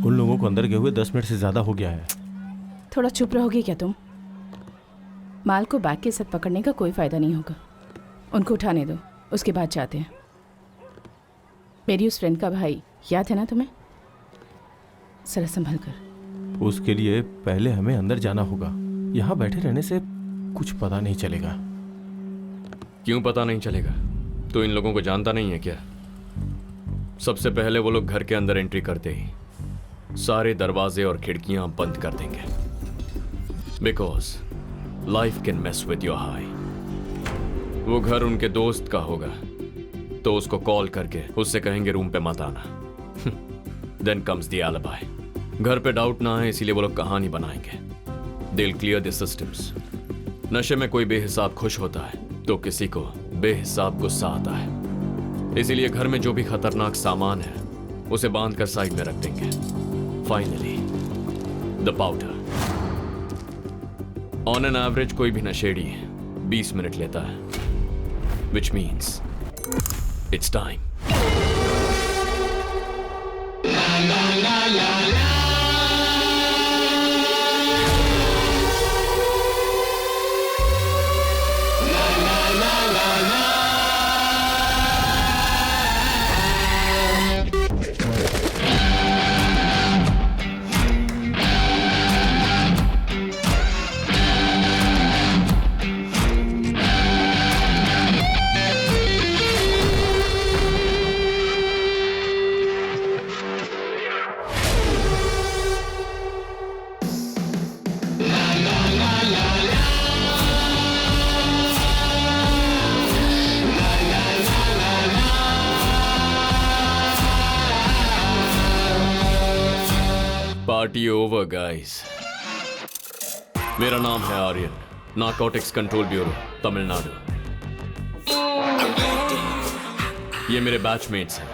उन लोगों को अंदर गए हुए 10 मिनट से ज़्यादा हो गया है। थोड़ा चुप रहोगे क्या तुम? माल को बैग के साथ पकड़ने का कोई फ़ायदा नहीं होगा। उनको उठाने दो, उसके बाद जाते हैं। मेरी उस फ्रेंड का भाई याद है ना तुम्हें? जरा संभल कर। उसके लिए पहले हमें अंदर जाना होगा। यहाँ बैठे रहने से कुछ पता नहीं चलेगा। क्यों पता नहीं चलेगा? तो इन लोगों को जानता नहीं है क्या? सबसे पहले वो लोग घर के अंदर एंट्री करते ही सारे दरवाजे और खिड़कियां बंद कर देंगे, because life can mess with your high. वो घर उनके दोस्त का होगा तो उसको कॉल करके उससे कहेंगे रूम पे मत आना। Then comes the alibi. घर पे डाउट ना है इसीलिए वो लोग कहानी बनाएंगे। They will clear the systems. नशे में कोई बेहिसाब खुश होता है तो किसी को बेहिसाब गुस्सा आता है, इसीलिए घर में जो भी खतरनाक सामान है उसे बांध कर साइड में रख देंगे। Finally the powder. On an average कोई भी नशेड़ी 20 मिनट लेता है, which means it's time. Party over guys. मेरा नाम है Aryan, Narcotics Control Bureau Tamil Nadu. ये मेरे बैचमेट्स हैं,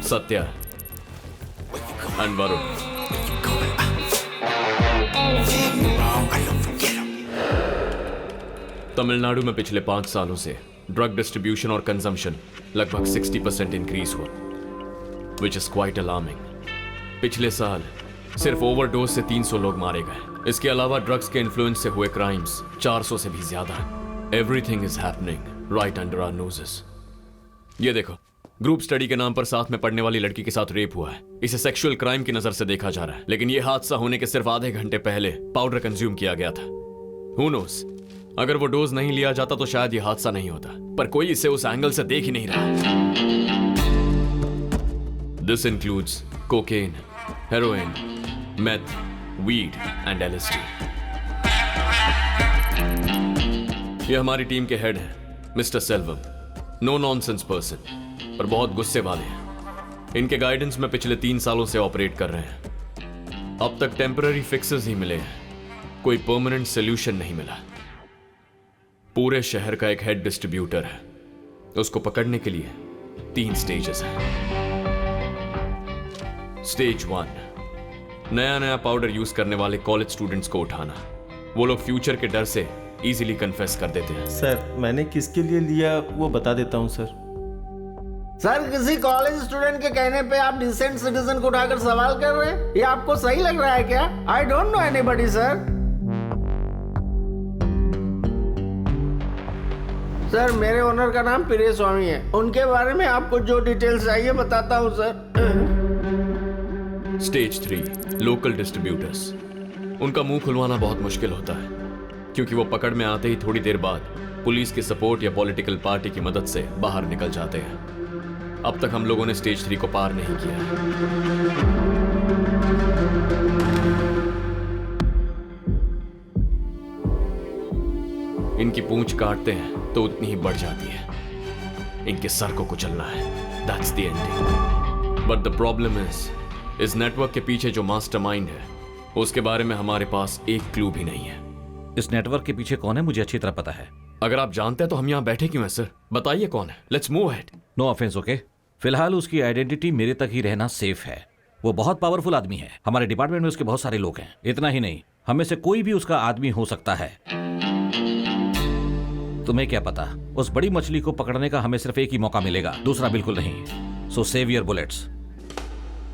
सत्या एंड वरुण। तमिलनाडु में पिछले 5 सालों से ड्रग डिस्ट्रीब्यूशन और कंजम्पशन लगभग 60% इंक्रीज हुआ, विच इज क्वाइट अलार्मिंग। पिछले साल सिर्फ ओवरडोज से 300 लोग मारे गए। इसके अलावा ड्रग्स के इन्फ्लुएंस से हुए क्राइम्स 400 से भी ज्यादा है। Everything is happening right under our noses. ये देखो, ग्रुप स्टडी के नाम पर साथ में पढ़ने वाली लड़की के साथ रेप हुआ है। इसे सेक्सुअल क्राइम की नजर से देखा जा रहा है, लेकिन यह हादसा होने के सिर्फ आधे घंटे पहले पाउडर कंज्यूम किया गया था। हू नोस, अगर वो डोज नहीं लिया जाता तो शायद यह हादसा नहीं होता, पर कोई इसे उस एंगल से देख ही नहीं रहा। This includes cocaine, heroin, meth, weed and LSD। ये हमारी टीम के हेड हैं, mister Selvam. No nonsense person, पर बहुत गुस्से वाले हैं। इनके गाइडेंस में पिछले 3 सालों से ऑपरेट कर रहे हैं। अब तक टेम्पररी फिक्सेस ही मिले हैं, कोई परमानेंट सोल्यूशन नहीं मिला। पूरे शहर का एक हेड डिस्ट्रीब्यूटर है, उसको पकड़ने के लिए 3 स्टेजेस हैं। स्टेज 1, नया पाउडर यूज करने वाले कॉलेज स्टूडेंट्स को उठाना। वो लोग फ्यूचर के डर से इजीली कन्फेस कर देते हैं। सर, मैंने किसके लिए लिया वो बता देता हूँ सर। सर, किसी कॉलेज स्टूडेंट के कहने पे आप डिसेंट सिटीजन को उठाकर सवाल कर रहे हैं? ये आपको सही लग रहा है क्या? I don't know anybody sir. Sir, मेरे ओनर का नाम पिरे स्वामी है। उनके बारे में आपको जो डिटेल्स चाहिए बताता हूँ सर। Stage 3, local distributors. उनका मुंह खुलवाना बहुत मुश्किल होता है, क्योंकि वो पकड़ में आते ही थोड़ी देर बाद पुलिस की सपोर्ट या पॉलिटिकल पार्टी की मदद से बाहर निकल जाते हैं। अब तक हम लोगों ने स्टेज 3 को पार नहीं किया। इनकी पूंछ काटते हैं तो उतनी ही बढ़ जाती है। इनके सर को कुचलना है, that's the ending. But the problem इस नेटवर्क के पीछे जो मास्टरमाइंड है उसके बारे में हमारे पास एक क्लू भी नहीं है। इस नेटवर्क के पीछे कौन है मुझे अच्छी तरह पता है। अगर आप जानते हैं तो हम यहाँ बैठे क्यों हैं सर? बताइए कौन है। Let's move ahead. No offence, okay? फिलहाल उसकी आइडेंटिटी मेरे तक ही रहना सेफ है। वो बहुत पावरफुल आदमी है। हमारे डिपार्टमेंट में उसके बहुत सारे लोग हैं। इतना ही नहीं, हमें से कोई भी उसका आदमी हो सकता है। तुम्हें क्या पता, उस बड़ी मछली को पकड़ने का हमें सिर्फ एक ही मौका मिलेगा, दूसरा बिल्कुल नहीं। सो सेव योर बुलेट्स।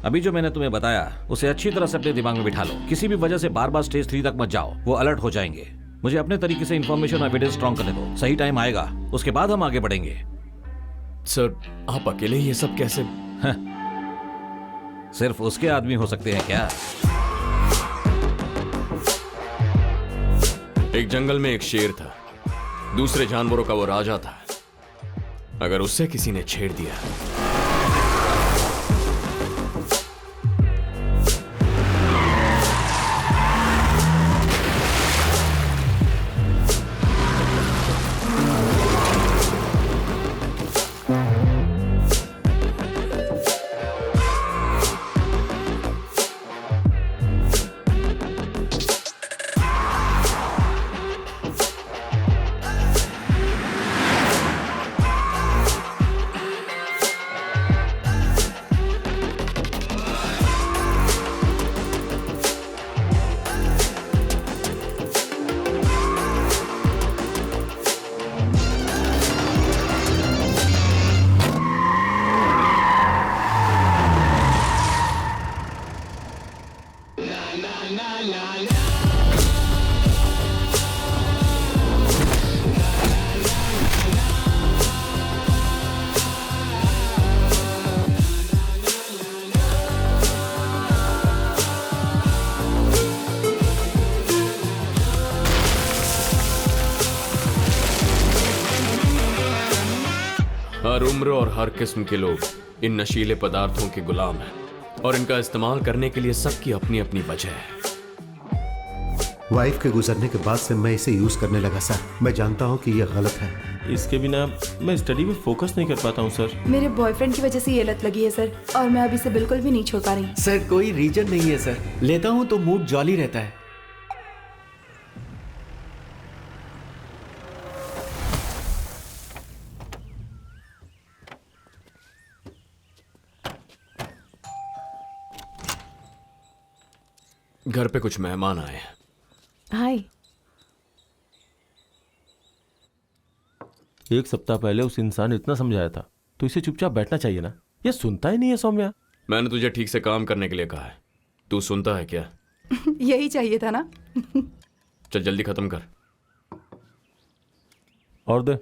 अभी जो मैंने तुम्हें बताया उसे अच्छी तरह से अपने दिमाग में बिठा लो। किसी भी वजह से बार बार स्टेज 3 तक मत जाओ, वो अलर्ट हो जाएंगे। मुझे अपने तरीके से इंफॉर्मेशन और एविडेंस स्ट्रॉन्ग करने दो। सही टाइम आएगा, उसके बाद हम आगे बढ़ेंगे। सर, आप अकेले ये सब कैसे? सिर्फ उसके आदमी हो सकते हैं क्या? एक जंगल में एक शेर था, दूसरे जानवरों का वो राजा था। अगर उससे किसी ने छेड़ दिया हर उम्र और हर किस्म के लोग इन नशीले पदार्थों के गुलाम हैं और इनका इस्तेमाल करने के लिए सबकी अपनी अपनी वजह है। वाइफ के गुजरने के बाद से मैं इसे यूज करने लगा सर। मैं जानता हूँ कि यह गलत है। इसके बिना मैं स्टडी में फोकस नहीं कर पाता हूँ सर। मेरे बॉयफ्रेंड की वजह से ये लत लगी है सर, और मैं अब इसे बिल्कुल भी नहीं छोड़ पा रही। सर कोई रीजन नहीं है सर, लेता हूँ तो मूड जॉली रहता है। घर पे कुछ मेहमान आए हैं। हाय। एक सप्ताह पहले उस इंसान ने इतना समझाया था, तो इसे चुपचाप बैठना चाहिए ना। ये सुनता ही नहीं है सौम्या। मैंने तुझे ठीक से काम करने के लिए कहा है, तू सुनता है क्या? यही चाहिए था ना। चल जल्दी खत्म कर। और दे।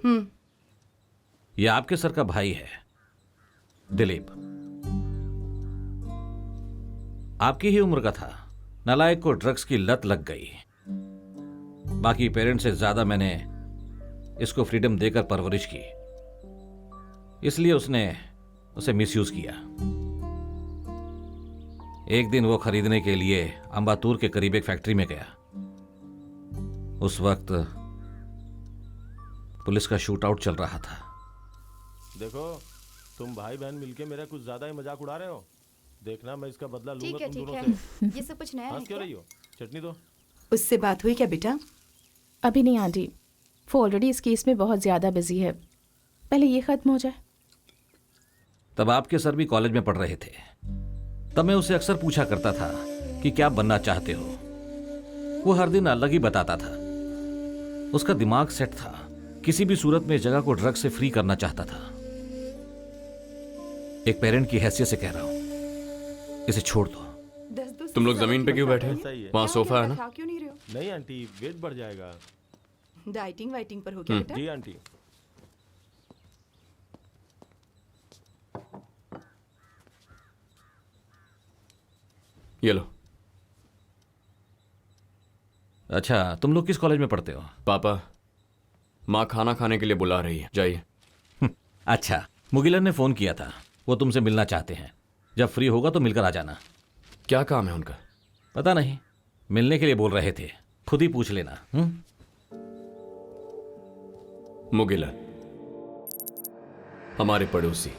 यह आपके सर का भाई है, दिलीप। आपकी ही उम्र का था। नालायक को ड्रग्स की लत लग गई। बाकी पेरेंट्स से ज्यादा मैंने इसको फ्रीडम देकर परवरिश की, इसलिए उसने उसे मिसयूज किया। एक दिन वो खरीदने के लिए अंबातूर के करीब एक फैक्ट्री में गया। उस वक्त पुलिस का शूट आउट चल रहा था। देखो, तुम भाई बहन मिलके मेरा कुछ ज्यादा ही मजाक उड़ा रहे हो। देखना मैं इसका बदला लूंगा तुम दोनों से। ये सब कुछ नया है हंस क्यों क्या? रही हो? चटनी दो। उससे बात हुई क्या बेटा? अभी नहीं आंटी, वो ऑलरेडी इस केस में बहुत ज़्यादा बिजी है। पहले ये ख़त्म हो जाए। तब आपके सर भी कॉलेज में पढ़ रहे थे। तब मैं उसे अक्सर पूछा करता था कि क्या बनना चाहते हो। वो हर दिन अलग ही बताता था। उसका दिमाग सेट था, किसी भी सूरत में इस जगह को ड्रग से फ्री करना चाहता था। एक पेरेंट की हैसियत से कह रहा हूं, इसे छोड़ दो। तुम लोग जमीन पे क्यों बैठे? सही है। वहाँ सोफा है ना? खा क्यों नहीं रहे हो? नहीं आंटी, वेट बढ़ जाएगा। डाइटिंग वाइटिंग पर हो क्या बेटा? जी आंटी। ये लो। अच्छा, तुम लोग किस कॉलेज में पढ़ते हो? पापा, माँ खाना खाने के लिए बुला रही है, जाइए। अच्छा, मुगिलन ने फोन किया था, वो तुमसे मिलना चाहते हैं। जब फ्री होगा तो मिलकर आ जाना। क्या काम है उनका? पता नहीं, मिलने के लिए बोल रहे थे, खुद ही पूछ लेना। मुगिलन, हमारे पड़ोसी,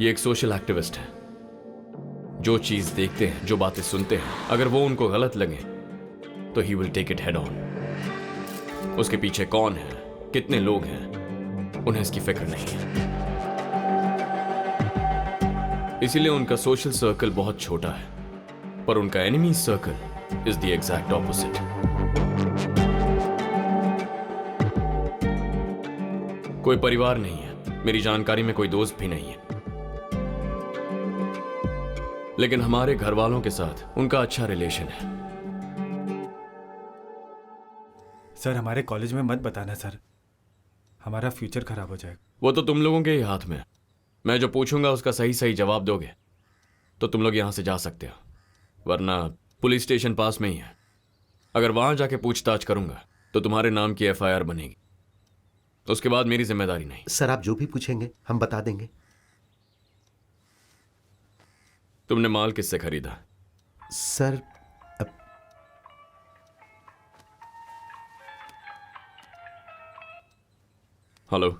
ये एक सोशल एक्टिविस्ट है। जो चीज देखते हैं, जो बातें सुनते हैं, अगर वो उनको गलत लगे तो he will take it head on. उसके पीछे कौन है, कितने लोग हैं, उन्हें इसकी फिक्र नहीं है। इसीलिए उनका सोशल सर्कल बहुत छोटा है, पर उनका enemy circle is the exact opposite. कोई परिवार नहीं है, मेरी जानकारी में कोई दोस्त भी नहीं है। लेकिन हमारे घर वालों के साथ उनका अच्छा रिलेशन है। सर हमारे कॉलेज में मत बताना सर, हमारा फ्यूचर खराब हो जाएगा। वो तो तुम लोगों के ही हाथ में है। मैं जो पूछूंगा उसका सही सही जवाब दोगे तो तुम लोग यहां से जा सकते हो, वरना पुलिस स्टेशन पास में ही है। अगर वहां जाके पूछताछ करूंगा तो तुम्हारे नाम की एफआईआर बनेगी, तो उसके बाद मेरी जिम्मेदारी नहीं। सर आप जो भी पूछेंगे हम बता देंगे। तुमने माल किससे खरीदा? Sir hello,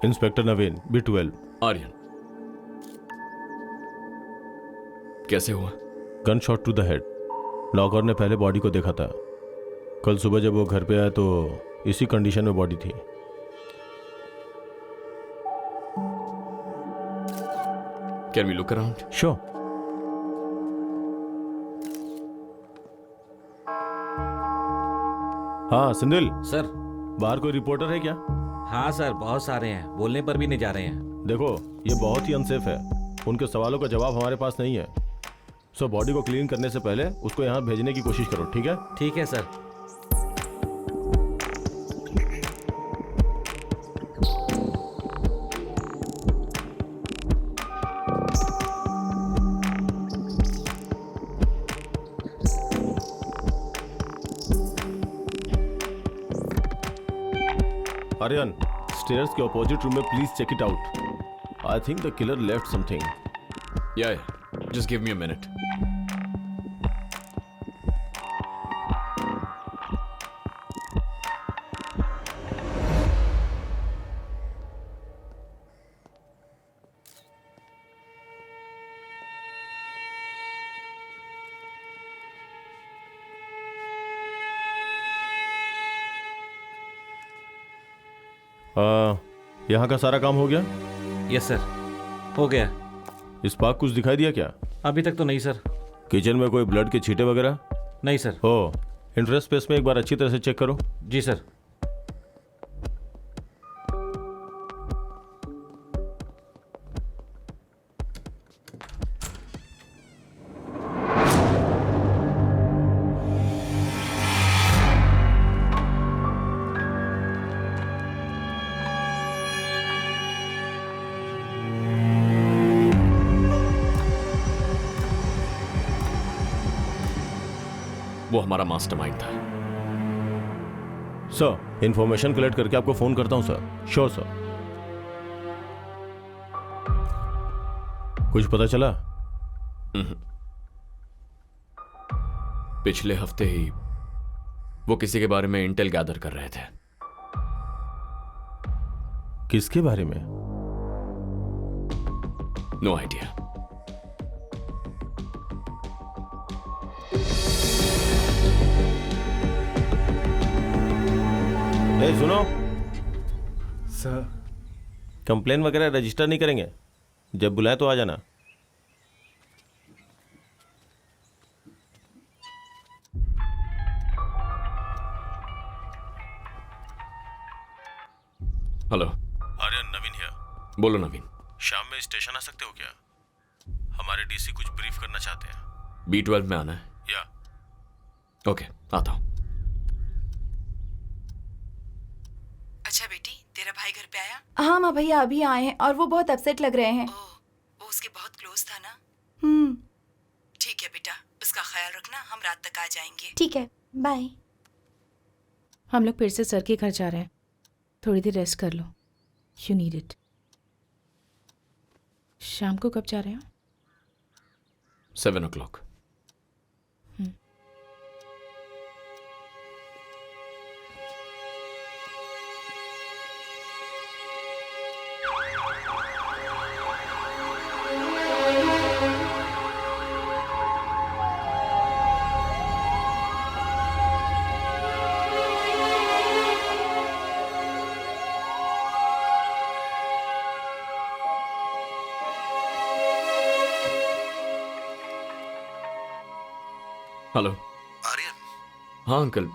inspector Naveen, B12। Aryan, कैसे हुआ? Gun shot to the head. Locker ने पहले बॉडी को देखा था। कल सुबह जब वो घर पे आया तो इसी कंडीशन में बॉडी थी। Can we look around? Sure. हाँ सिंधिल, सर। बाहर कोई रिपोर्टर है क्या? हाँ सर, बहुत सारे हैं, बोलने पर भी नहीं जा रहे हैं। देखो ये बहुत ही अनसेफ है, उनके सवालों का जवाब हमारे पास नहीं है। सो बॉडी को क्लीन करने से पहले उसको यहाँ भेजने की कोशिश करो, ठीक है? ठीक है सर। आर्यन, स्टेयर्स के अपोजिट रूम में please check it out. I think the killer left something. Yeah, just give me a minute. यहाँ का सारा काम हो गया? यस सर, हो गया। स्पार्क कुछ दिखाई दिया क्या? अभी तक तो नहीं सर। किचन में कोई ब्लड के छींटे वगैरह? नहीं सर। हो, इंटरेस्ट स्पेस में एक बार अच्छी तरह से चेक करो। जी सर। वो हमारा मास्टरमाइंड था। सर, इंफॉर्मेशन कलेक्ट करके आपको फोन करता हूं सर। Sure sir. कुछ पता चला? पिछले हफ्ते ही वो किसी के बारे में इंटेल गैदर कर रहे थे। किसके बारे में? No idea. सुनो सर, कंप्लेन वगैरह रजिस्टर नहीं करेंगे, जब बुलाए तो आ जाना। Hello Aryan, Naveen here. बोलो नवीन। शाम में स्टेशन आ सकते हो क्या? हमारे डीसी कुछ ब्रीफ करना चाहते हैं। B12 में आना है? या ओके, आता हूं। अच्छा अच्छा बेटी, तेरा भाई घर पे आया? हाँ माँ भैया अभी आए हैं और वो बहुत अपसेट लग रहे हैं। वो उसके बहुत क्लोज था ना? ठीक है बेटा, उसका ख्याल रखना, हम रात तक आ जाएंगे। ठीक है, बाय। हम लोग फिर से सर के घर जा रहे हैं, थोड़ी देर रेस्ट कर लो, यू नीड इट। शाम को कब जा रहे हो? 7 o'clock. हेलो आर्यन, हाँ अंकल,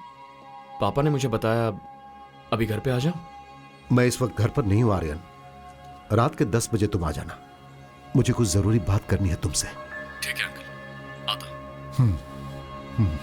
पापा ने मुझे बताया अभी घर पे आ जाओ। मैं इस वक्त घर पर नहीं हूं आर्यन। रात के 10 बजे तुम आ जाना, मुझे कुछ जरूरी बात करनी है तुमसे। ठीक है अंकल, आता हूं।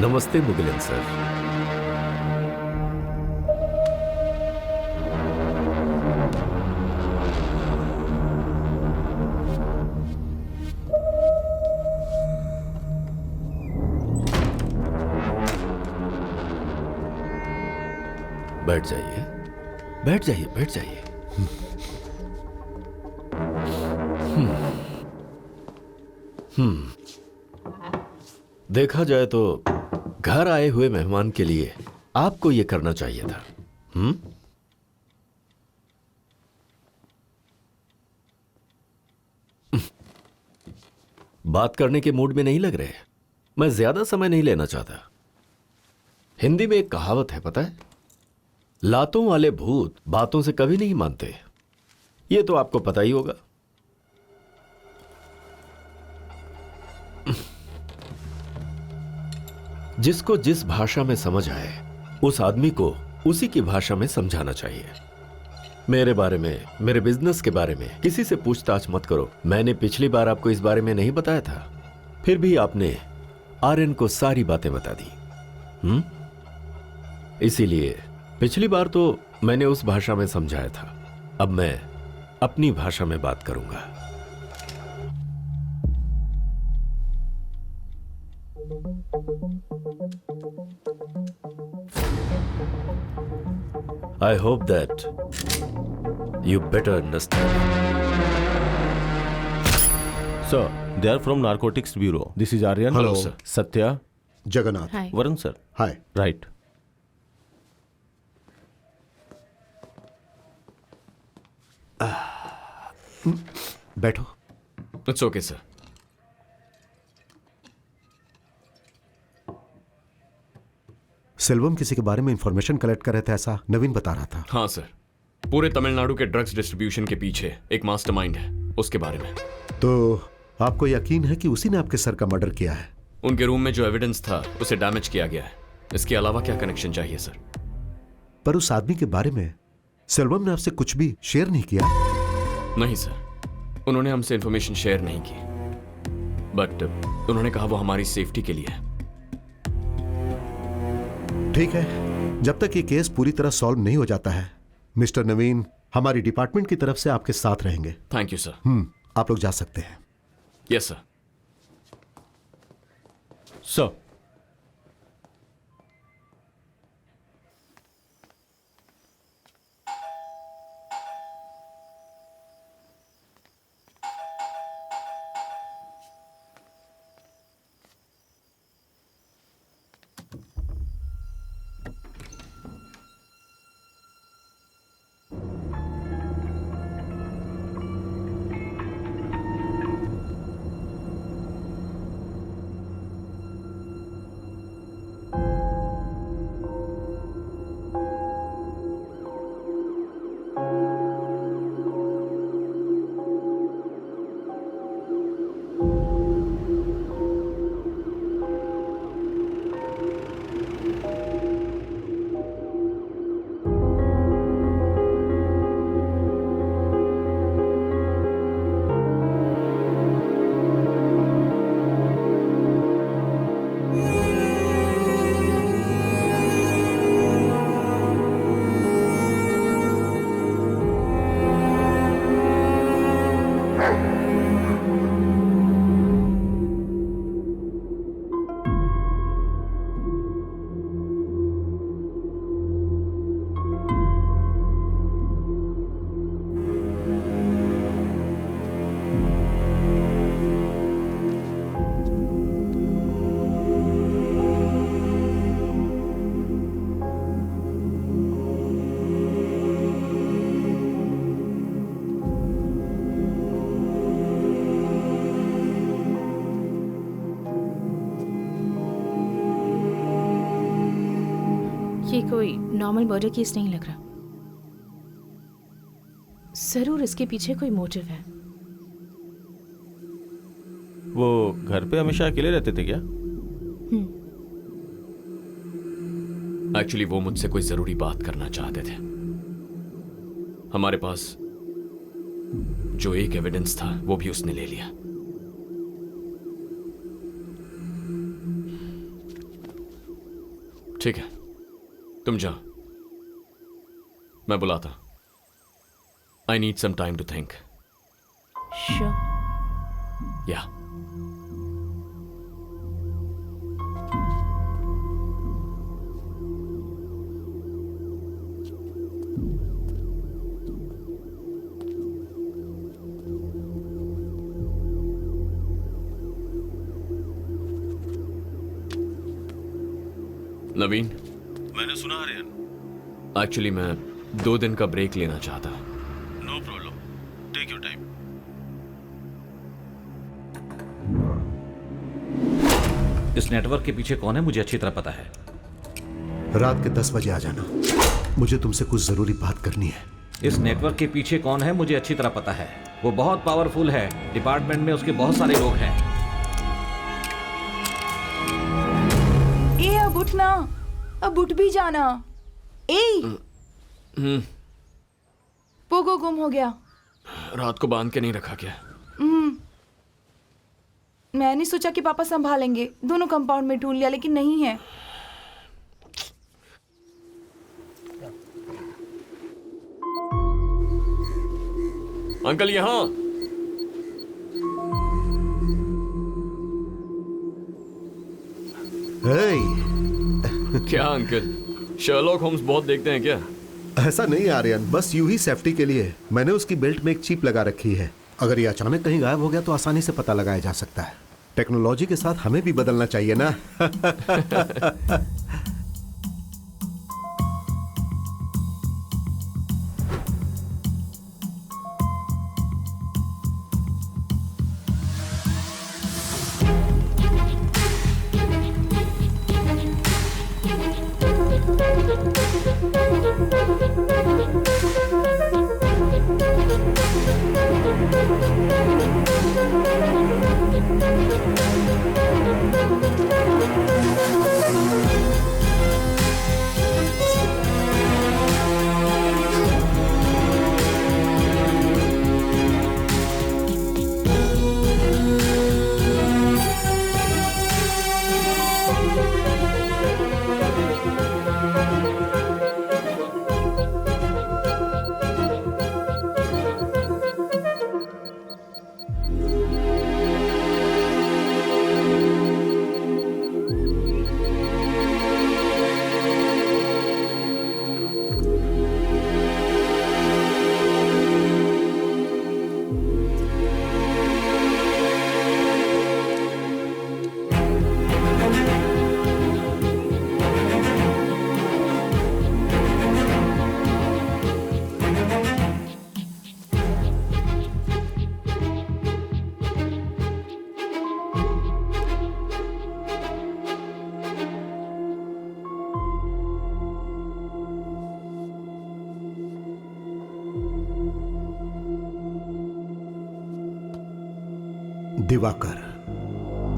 नमस्ते मुगिलन सर। बैठ जाइए, बैठ जाइए, बैठ जाइए। देखा जाए तो घर आए हुए मेहमान के लिए आपको यह करना चाहिए था। बात करने के मूड में नहीं लग रहे। मैं ज्यादा समय नहीं लेना चाहता। हिंदी में एक कहावत है, पता है, लातों वाले भूत बातों से कभी नहीं मानते। यह तो आपको पता ही होगा। जिसको जिस भाषा में समझ आए उस आदमी को उसी की भाषा में समझाना चाहिए। मेरे बारे में, मेरे बिजनेस के बारे में किसी से पूछताछ मत करो। मैंने पिछली बार आपको इस बारे में नहीं बताया था, फिर भी आपने आर्यन को सारी बातें बता दी। इसीलिए पिछली बार तो मैंने उस भाषा में समझाया था, अब मैं अपनी भाषा में बात करूंगा। I hope that you better understand. Sir, they are from Narcotics Bureau. This is Aryan. Hello, sir. Satya. Jagannath. Hi. Varun, sir. Hi. Right. बैठो। It's okay sir. सेल्वम किसी के बारे में इंफॉर्मेशन कलेक्ट कर रहे थे, ऐसा नवीन बता रहा था। हाँ सर, पूरे तमिलनाडु के ड्रग्स डिस्ट्रीब्यूशन के पीछे एक मास्टरमाइंड है, उसके बारे में। तो आपको यकीन है कि उसी ने आपके सर का मर्डर किया है? उनके रूम में जो एविडेंस था उसे डैमेज किया गया है। इसके अलावा क्या कनेक्शन चाहिए सर? पर उस आदमी के बारे में सेल्वम ने आपसे कुछ भी शेयर नहीं किया? नहीं सर, उन्होंने हमसे इंफॉर्मेशन शेयर नहीं की, बट उन्होंने कहा वो हमारी सेफ्टी के लिए है। ठीक है, जब तक ये केस पूरी तरह सॉल्व नहीं हो जाता है, मिस्टर नवीन हमारी डिपार्टमेंट की तरफ से आपके साथ रहेंगे। Thank you sir. आप लोग जा सकते हैं। Yes sir. सर, ये कोई नॉर्मल मर्डर केस नहीं लग रहा। जरूर इसके पीछे कोई मोटिव है। वो घर पे हमेशा अकेले रहते थे क्या? एक्चुअली वो मुझसे कोई जरूरी बात करना चाहते थे। हमारे पास जो एक एविडेंस था वो भी उसने ले लिया। ठीक है, तुम जाओ, मैं बुलाता। I need some time to think. Sure. Yeah Naveen, मैंने सुना आर्यन। एक्चुअली मैं 2 दिन का ब्रेक लेना चाहता। No problem, take your time. इस नेटवर्क के पीछे कौन है मुझे अच्छी तरह पता है। रात के 10 बजे आ जाना, मुझे तुमसे कुछ जरूरी बात करनी है। इस नेटवर्क के पीछे कौन है मुझे अच्छी तरह पता है। वो बहुत पावरफुल है, डिपार्टमेंट में उसके बहुत सारे लोग हैं। ए अब उठना, अब उठ भी जाना। पोगो गुम हो गया। रात को बांध के नहीं रखा क्या? मैंने सोचा कि पापा संभालेंगे, दोनों कंपाउंड में ढूंढ लिया लेकिन नहीं है। अंकल यहाँ। क्या अंकल, शर्लॉक होम्स बहुत देखते हैं क्या? ऐसा नहीं आर्यन, बस यूं ही सेफ्टी के लिए मैंने उसकी बेल्ट में एक चिप लगा रखी है। अगर ये अचानक कहीं गायब हो गया तो आसानी से पता लगाया जा सकता है। टेक्नोलॉजी के साथ हमें भी बदलना चाहिए ना।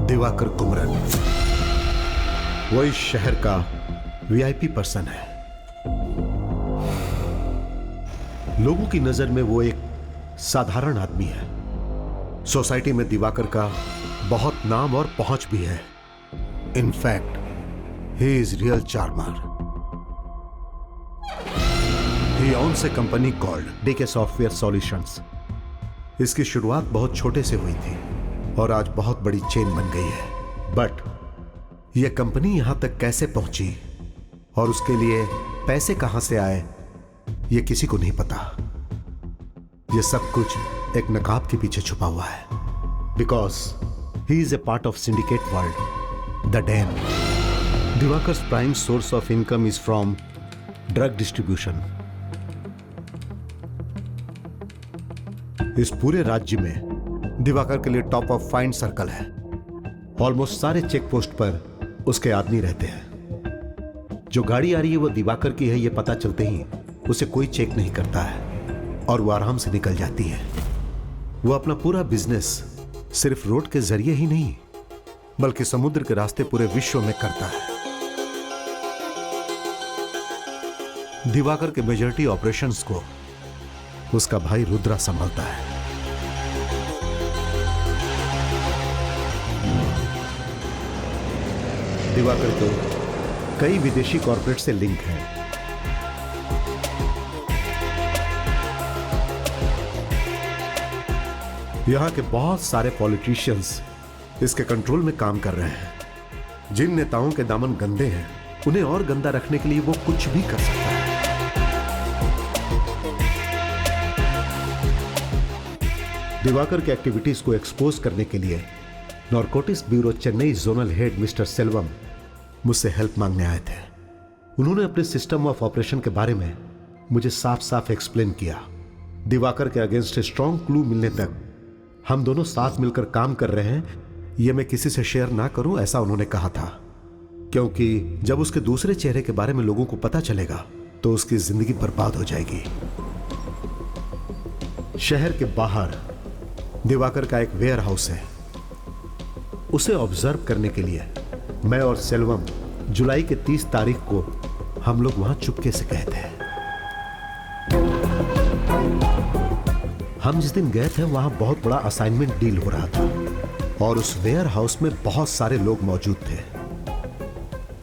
दिवाकर कुमरन वो इस शहर का वीआईपी पर्सन है। लोगों की नजर में वो एक साधारण आदमी है। सोसाइटी में दिवाकर का बहुत नाम और पहुंच भी है। In fact he is real charmer. He owns a company called DK software solutions. इसकी शुरुआत बहुत छोटे से हुई थी और आज बहुत बड़ी चेन बन गई है। बट यह कंपनी यहां तक कैसे पहुंची और उसके लिए पैसे कहां से आए, यह किसी को नहीं पता। यह सब कुछ एक नकाब के पीछे छुपा हुआ है। Because he is a part of syndicate world, the dam. Divakar's prime source of income is from drug distribution. इस पूरे राज्य में दिवाकर के लिए टॉप ऑफ फाइंड सर्कल है। ऑलमोस्ट सारे चेक पोस्ट पर उसके आदमी रहते हैं। जो गाड़ी आ रही है वो दिवाकर की है, ये पता चलते ही उसे कोई चेक नहीं करता है और वो आराम से निकल जाती है। वो अपना पूरा बिजनेस सिर्फ रोड के जरिए ही नहीं बल्कि समुद्र के रास्ते पूरे विश्व में करता है। दिवाकर के मेजॉरिटी ऑपरेशंस को उसका भाई रुद्रा संभालता है। दिवाकर को कई विदेशी कॉर्पोरेट से लिंक है। यहां के बहुत सारे पॉलिटिशियंस इसके कंट्रोल में काम कर रहे हैं। जिन नेताओं के दामन गंदे हैं उन्हें और गंदा रखने के लिए वो कुछ भी कर सकता है। दिवाकर के एक्टिविटीज को एक्सपोज करने के लिए narcotics bureau Chennai zonal head mister Selvam मुझसे हेल्प मांगने आए थे। उन्होंने अपने सिस्टम ऑफ ऑपरेशन के बारे में मुझे साफ साफ एक्सप्लेन किया। दिवाकर के अगेंस्ट स्ट्रॉन्ग क्लू मिलने तक हम दोनों साथ मिलकर काम कर रहे हैं, यह मैं किसी से शेयर ना करूं, ऐसा उन्होंने कहा था। क्योंकि जब उसके दूसरे चेहरे के बारे में लोगों को पता चलेगा तो उसकी जिंदगी बर्बाद हो जाएगी। शहर के बाहर दिवाकर का एक वेयर हाउस है। उसे ऑब्जर्व करने के लिए मैं और सेल्वम जुलाई के 30 तारीख को हम लोग वहां चुपके से गए थे। हम जिस दिन गए थे वहां बहुत बड़ा असाइनमेंट डील हो रहा था और उस वेयर हाउस में बहुत सारे लोग मौजूद थे।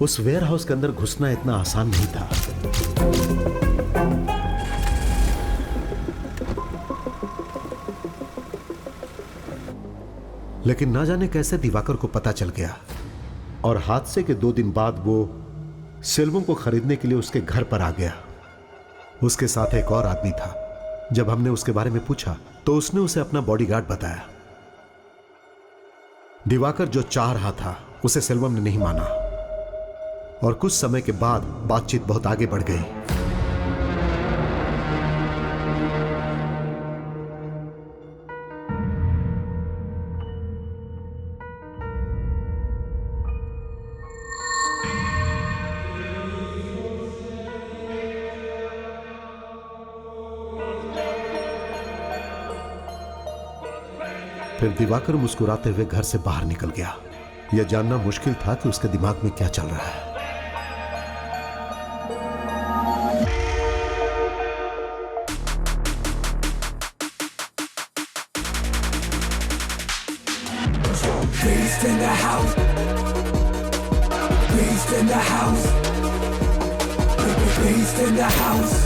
उस वेयर हाउस के अंदर घुसना इतना आसान नहीं था। लेकिन ना जाने कैसे दिवाकर को पता चल गया और हादसे के 2 दिन बाद वो सेल्वम को खरीदने के लिए उसके घर पर आ गया। उसके साथ एक और आदमी था। जब हमने उसके बारे में पूछा तो उसने उसे अपना बॉडीगार्ड बताया। दिवाकर जो चाह रहा था उसे सेल्वम ने नहीं माना और कुछ समय के बाद बातचीत बहुत आगे बढ़ गई। फिर दिवाकर मुस्कुराते हुए घर से बाहर निकल गया। यह जानना मुश्किल था कि उसके दिमाग में क्या चल रहा है। Beast in the house. Beast in the house. Beast in the house.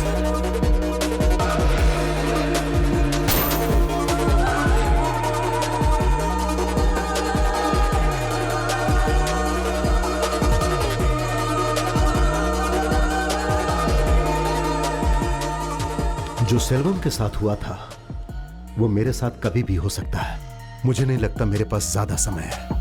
जो सेल्वम के साथ हुआ था वो मेरे साथ कभी भी हो सकता है। मुझे नहीं लगता मेरे पास ज्यादा समय है।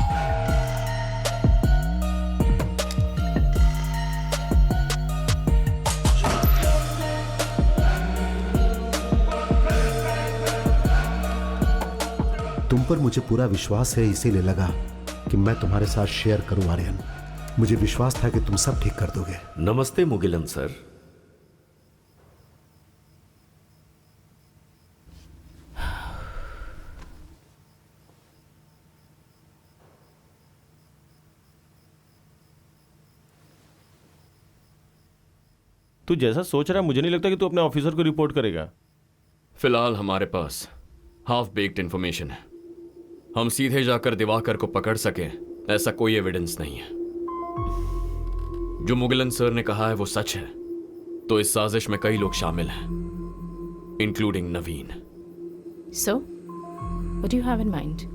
तुम पर मुझे पूरा विश्वास है, इसीलिए लगा कि मैं तुम्हारे साथ शेयर करूं आर्यन। मुझे विश्वास था कि तुम सब ठीक कर दोगे। नमस्ते मुगिलन सर। तू जैसा सोच रहा है मुझे नहीं लगता कि तू अपने ऑफिसर को रिपोर्ट करेगा। फिलहाल हमारे पास हाफ बेक्ड इंफॉर्मेशन है। हम सीधे जाकर दिवाकर को पकड़ सके ऐसा कोई एविडेंस नहीं है। जो मुगिलन सर ने कहा है वो सच है तो इस साजिश में कई लोग शामिल हैं, including Naveen. So, what do you have in mind?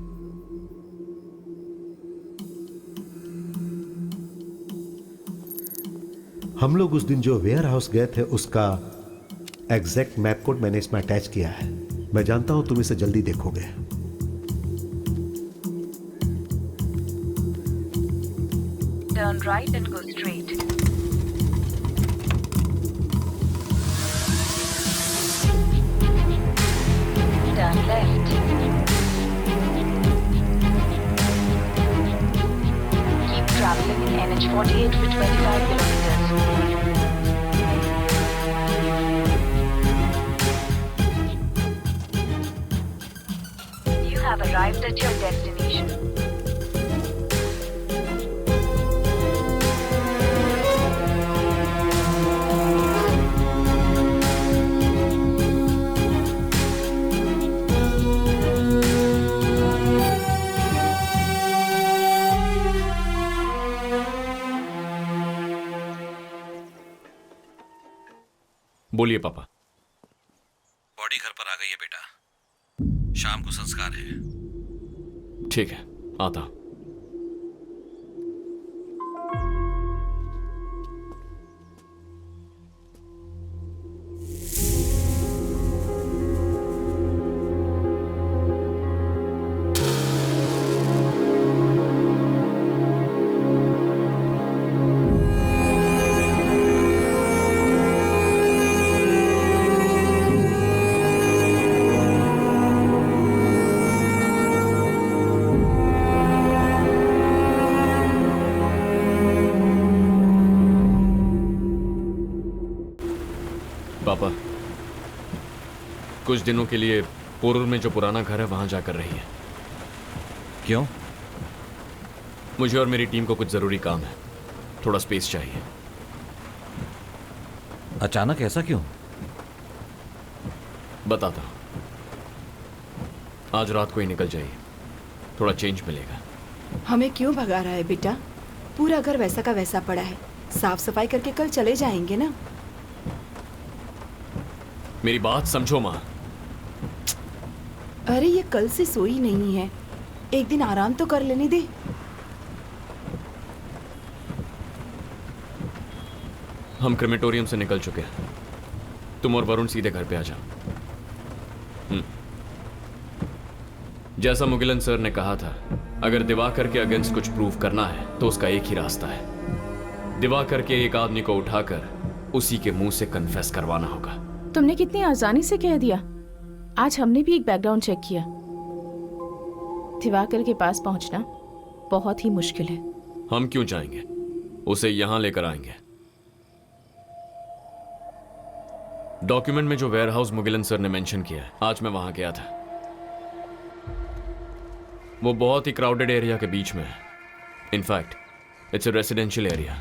हम लोग उस दिन जो वेयर हाउस गए थे उसका एग्जैक्ट मैप कोड मैंने इसमें अटैच किया है। मैं जानता हूं तुम इसे जल्दी देखोगे। Turn right and go straight. Turn left. Keep traveling in NH 48 for 25 kilometers. You have arrived at your destination. बोलिए पापा। बॉडी घर पर आ गई है बेटा, शाम को संस्कार है। ठीक है, आता हूं। पापा, कुछ दिनों के लिए पोरूर में जो पुराना घर है वहां जाकर रही है। क्यों? मुझे और मेरी टीम को कुछ जरूरी काम है, थोड़ा स्पेस चाहिए। अचानक ऐसा क्यों? बताता हूं। आज रात को ही निकल जाइए, थोड़ा चेंज मिलेगा। हमें क्यों भगा रहा है बेटा? पूरा घर वैसा का वैसा पड़ा है। साफ सफाई करके कल चले जाएंगे ना। मेरी बात समझो माँ। अरे ये कल से सोई नहीं है, एक दिन आराम तो कर लेने दे। हम क्रेमेटोरियम से निकल चुके हैं, तुम और वरुण सीधे घर पे आ जाओ। जैसा मुगिलन सर ने कहा था, अगर दिवाकर के अगेंस्ट कुछ प्रूव करना है तो उसका एक ही रास्ता है। दिवाकर के एक आदमी को उठाकर उसी के मुंह से कन्फेस करवाना होगा। तुमने कितनी आसानी से कह दिया। आज हमने भी एक बैकग्राउंड चेक किया। दिवाकर के पास पहुंचना बहुत ही मुश्किल है। हम क्यों जाएंगे, उसे यहां लेकर आएंगे। डॉक्यूमेंट में जो वेयरहाउस मुगिलन सर ने मेंशन किया है, आज मैं वहां गया था। वो बहुत ही क्राउडेड एरिया के बीच में है In fact, it's a residential area.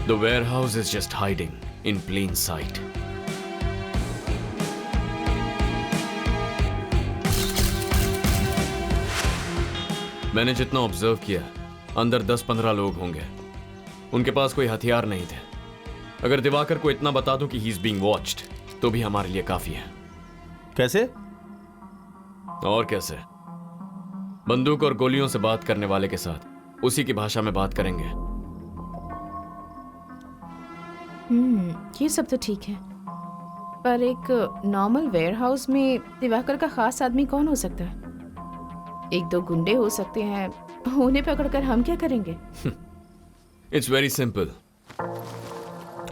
The warehouse is just hiding in plain sight. मैंने जितना ऑब्जर्व किया, अंदर 10-15 लोग होंगे। उनके पास कोई हथियार नहीं थे। अगर दिवाकर को इतना बता दूं कि ही इज बीइंग वॉच्ड, तो भी हमारे लिए काफी है। कैसे? और कैसे? बंदूक और गोलियों से बात करने वाले के साथ उसी की भाषा में बात करेंगे। ये सब तो ठीक है, पर एक नॉर्मल वेयरहाउस में दिवाकर का खास आदमी कौन हो सकता है? 1-2 गुंडे हो सकते हैं, उन्हें पकड़कर हम क्या करेंगे? It's very simple.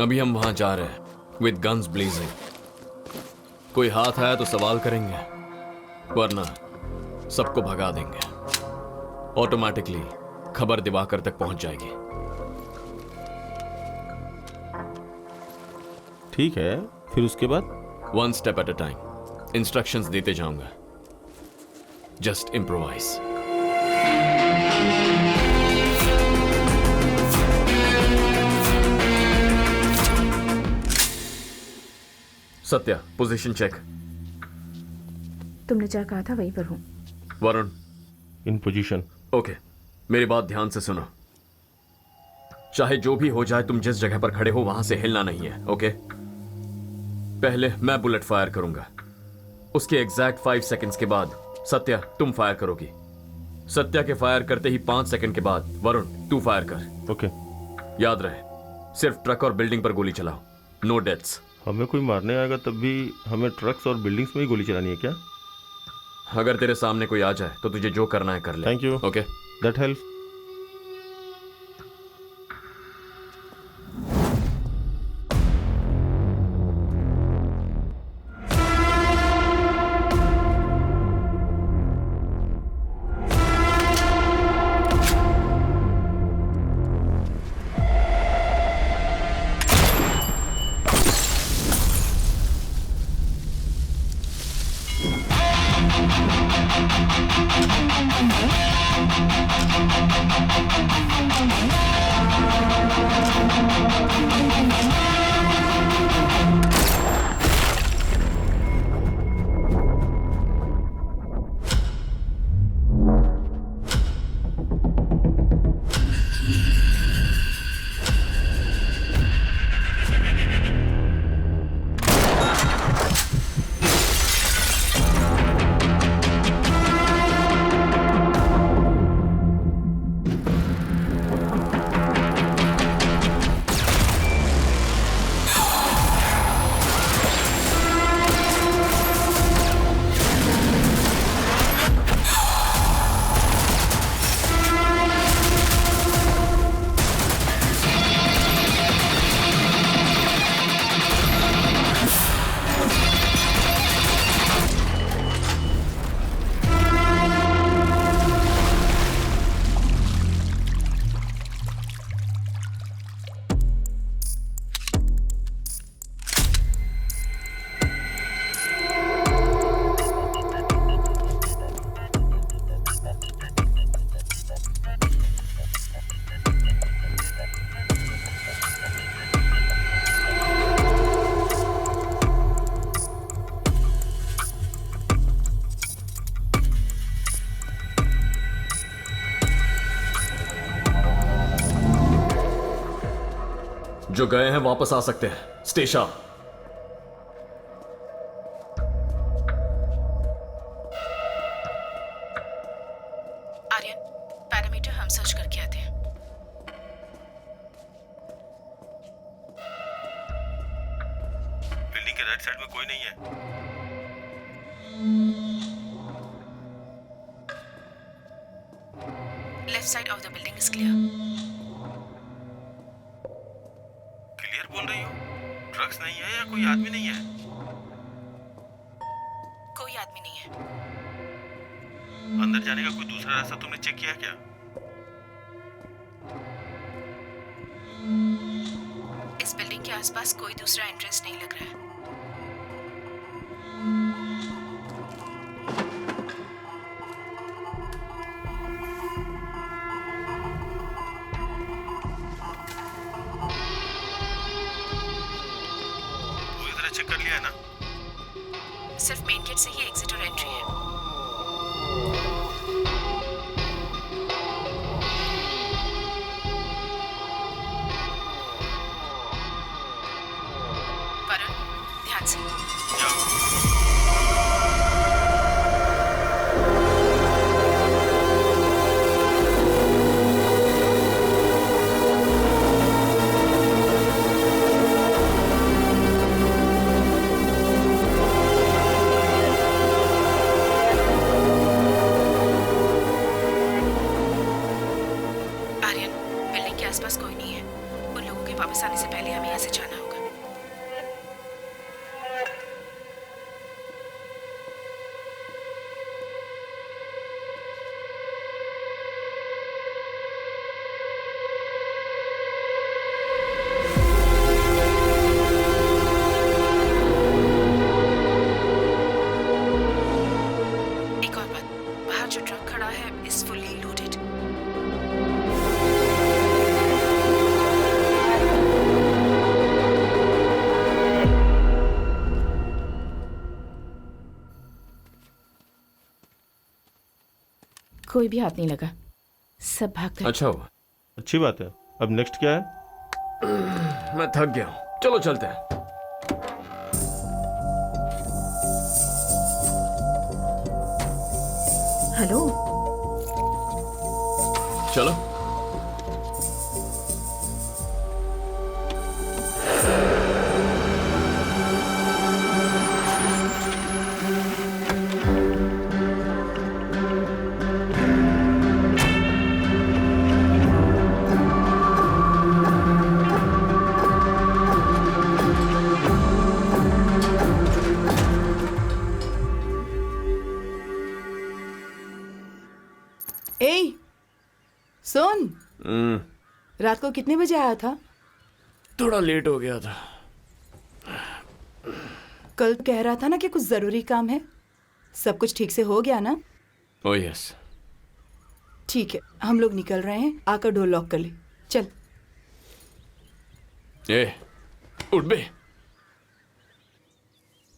अभी हम वहां जा रहे हैं विद गन्स ब्लेजिंग। कोई हाथ आया तो सवाल करेंगे, वरना सबको भगा देंगे। ऑटोमेटिकली खबर दिवाकर तक पहुंच जाएगी। ठीक है, फिर उसके बाद? 1 step at a time. Instructions देते जाऊंगा। Just improvise. Satya, position check. तुमने जहाँ कहा था वहीं पर हूँ। वरुण, इन पोजीशन। ओके, मेरी बात ध्यान से सुनो। चाहे जो भी हो जाए, तुम जिस जगह पर खड़े हो वहां से हिलना नहीं है, ओके? पहले मैं बुलेट फायर करूंगा, उसके एग्जैक्ट 5 सेकंड्स के बाद सत्या तुम फायर करोगी। सत्या के फायर करते ही 5 सेकंड के बाद वरुण तू फायर कर। ओके। याद रहे, सिर्फ ट्रक और बिल्डिंग पर गोली चलाओ, नो डेथ्स। हमें कोई मारने आएगा तब भी हमें ट्रक्स और बिल्डिंग्स में ही गोली चलानी है क्या? अगर तेरे सामने कोई आ जाए तो तुझे जो करना है कर ले। Thank you. Okay, that help. जो गए हैं वापस आ सकते हैं। स्टेशा, आर्यन, पैरामीटर हम सर्च करके आते हैं। बिल्डिंग के राइट साइड में कोई नहीं है। Left side of the building is clear. Clear बोल रही हो? ड्रग्स नहीं है या कोई आदमी नहीं है? कोई आदमी नहीं है। अंदर जाने का कोई दूसरा रास्ता तुमने चेक किया क्या? इस बिल्डिंग के आसपास कोई दूसरा एंट्रेंस नहीं लग रहा है। कर लिया है ना? सिर्फ मेन गेट से ही एग्जिट और एंट्री है। वरुण, ध्यान से। आसपास कोई नहीं है। उन लोगों के वापस आने से पहले हमें यहाँ से जाना होगा। एक और बात, बाहर जो ट्रक खड़ा है इज फुल्ली लोडेड। कोई भी हाथ नहीं लगा, सब भाग गए। अच्छा हुआ। अच्छी बात है। अब नेक्स्ट क्या है? मैं थक गया हूँ, चलो चलते हैं। हेलो, चलो। ए सुन, रात को कितने बजे आया था? थोड़ा लेट हो गया था। कल कह रहा था ना कि कुछ जरूरी काम है। सब कुछ ठीक से हो गया ना? Oh yes. ठीक है, हम लोग निकल रहे हैं। आकर डोर लॉक कर ले। चल। ए, उठ बे।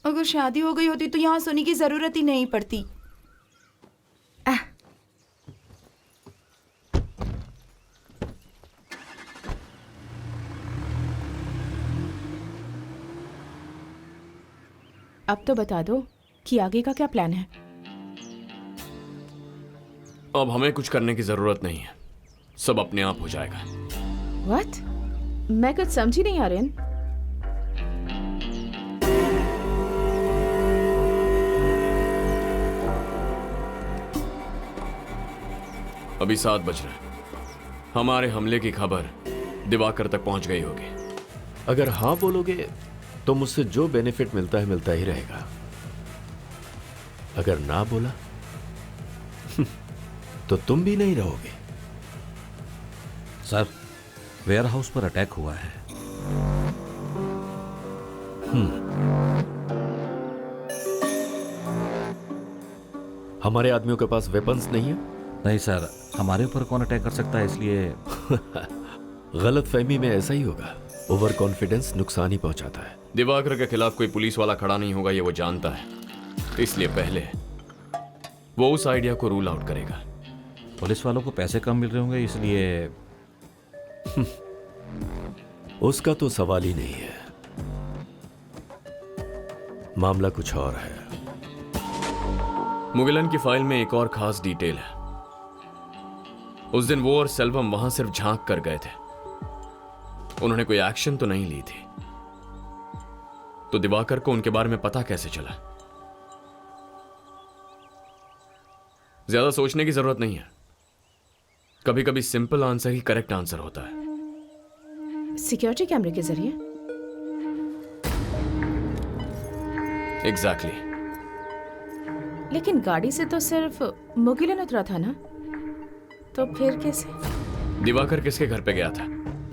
अगर शादी हो गई होती तो यहाँ सोने की जरूरत ही नहीं पड़ती। अब तो बता दो कि आगे का क्या प्लान है। अब हमें कुछ करने की जरूरत नहीं है, सब अपने आप हो जाएगा। What? मैं कुछ समझी नहीं आर्यन। अभी 7 बज रहे हैं। हमारे हमले की खबर दिवाकर तक पहुंच गई होगी। अगर हाँ बोलोगे तो मुझसे जो बेनिफिट मिलता ही रहेगा। अगर ना बोला तो तुम भी नहीं रहोगे। सर, वेयर हाउस पर अटैक हुआ है। हमारे आदमियों के पास वेपन्स नहीं है? नहीं सर, हमारे ऊपर कौन अटैक कर सकता है, इसलिए गलतफहमी में ऐसा ही होगा। ओवर कॉन्फिडेंस नुकसान ही पहुंचाता है। दिवाकर के खिलाफ कोई पुलिस वाला खड़ा नहीं होगा, ये वो जानता है। इसलिए पहले वो उस आइडिया को रूल आउट करेगा। पुलिस वालों को पैसे कम मिल रहे होंगे, इसलिए उसका तो सवाल ही नहीं है। मामला कुछ और है। मुगिलन की फाइल में एक और खास डिटेल है। उस दिन वो और सेल्वम वहां सिर्फ झांक कर गए थे, उन्होंने कोई एक्शन तो नहीं ली थी। तो दिवाकर को उनके बारे में पता कैसे चला? ज्यादा सोचने की जरूरत नहीं है। कभी कभी सिंपल आंसर ही करेक्ट आंसर होता है। सिक्योरिटी कैमरे के जरिए? एग्जैक्टली। लेकिन गाड़ी से तो सिर्फ मुगिलन उतरा था ना, तो फिर कैसे? दिवाकर किसके घर पे गया था?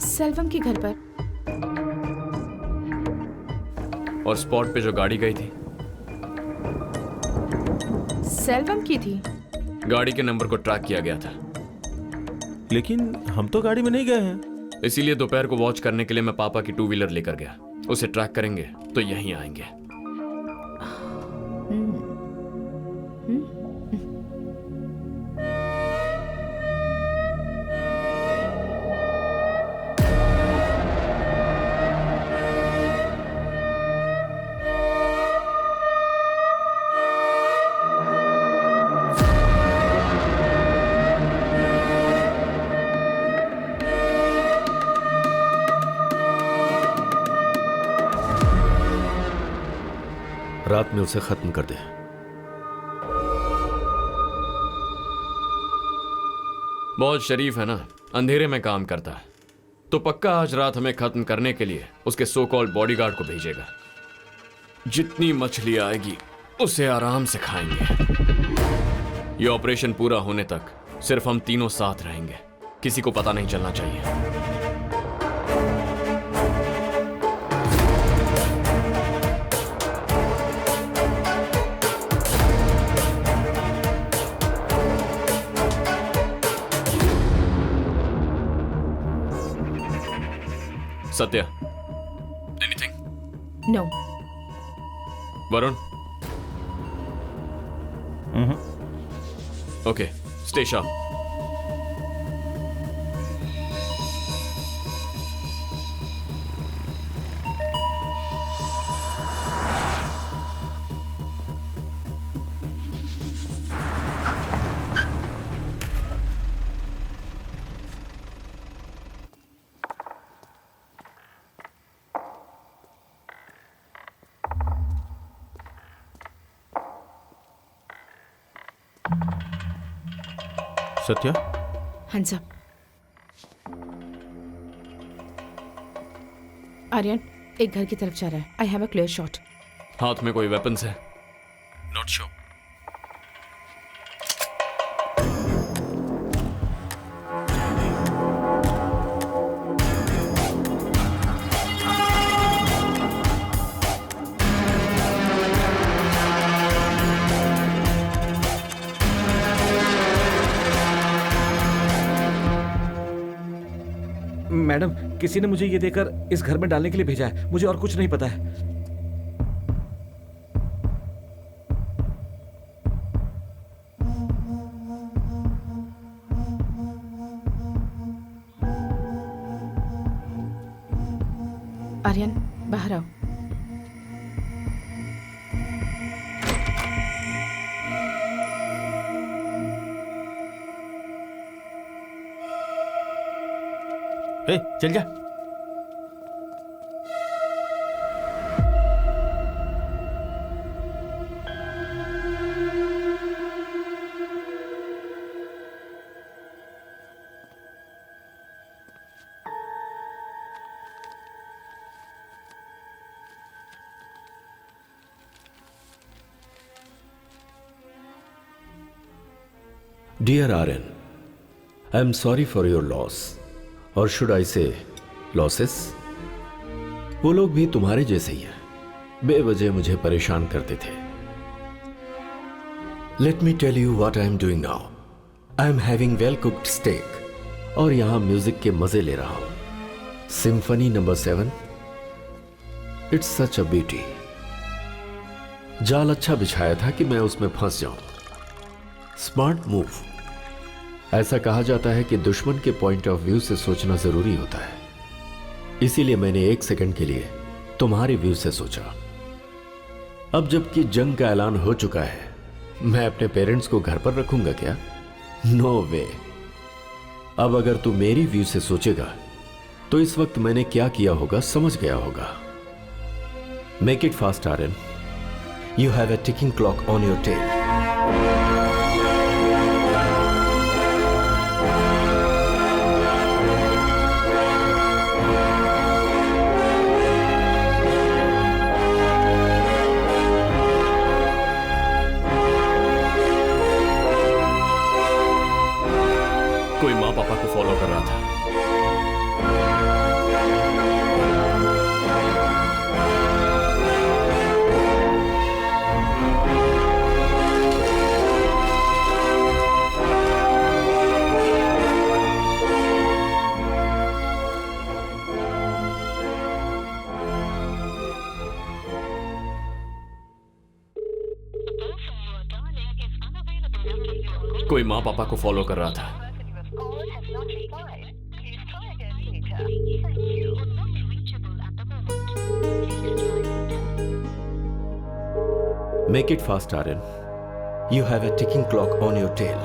सेल्वम के घर पर। और स्पॉट पे जो गाड़ी गई थी, सेल्वम की थी। गाड़ी के नंबर को ट्रैक किया गया था। लेकिन हम तो गाड़ी में नहीं गए हैं। इसीलिए दोपहर को वॉच करने के लिए मैं पापा की 2 व्हीलर लेकर गया। उसे ट्रैक करेंगे तो यहीं आएंगे। रात में उसे खत्म कर दे। बहुत शरीफ है ना, अंधेरे में काम करता है, तो पक्का आज रात हमें खत्म करने के लिए उसके सो कॉल्ड बॉडीगार्ड को भेजेगा। जितनी मछली आएगी उसे आराम से खाएंगे। ये ऑपरेशन पूरा होने तक सिर्फ हम तीनों साथ रहेंगे, किसी को पता नहीं चलना चाहिए। Satya, anything? No. Varun? Okay, stay sharp. Satya, hands up. Aryan एक घर की तरफ जा रहा है। I have a clear shot. हाथ में कोई वेपन्स है? Not sure. मैडम, किसी ने मुझे ये देकर इस घर में डालने के लिए भेजा है। मुझे और कुछ नहीं पता है। आर्यन बाहर आओ। ए, चल जा। Dear Aryan, I am sorry for your loss. और शुड आई से लॉसेस? वो लोग भी तुम्हारे जैसे ही हैं, बेवजह मुझे परेशान करते थे। Let me tell you what I am doing now. I am having well cooked steak और यहां म्यूजिक के मजे ले रहा हूं। Symphony number 7, it's such a beauty. जाल अच्छा बिछाया था कि मैं उसमें फंस जाऊं। Smart move. ऐसा कहा जाता है कि दुश्मन के पॉइंट ऑफ व्यू से सोचना जरूरी होता है, इसीलिए मैंने एक सेकंड के लिए तुम्हारे व्यू से सोचा। अब जबकि जंग का ऐलान हो चुका है, मैं अपने पेरेंट्स को घर पर रखूंगा क्या? नो वे। अब अगर तू मेरी व्यू से सोचेगा तो इस वक्त मैंने क्या किया होगा समझ गया होगा। Make it fast Aryan, you have a ticking clock on your tail. कोई माँ पापा को फॉलो कर रहा था। कोई माँ पापा को फॉलो कर रहा था। Make it fast, Aryan. You have a ticking clock on your tail.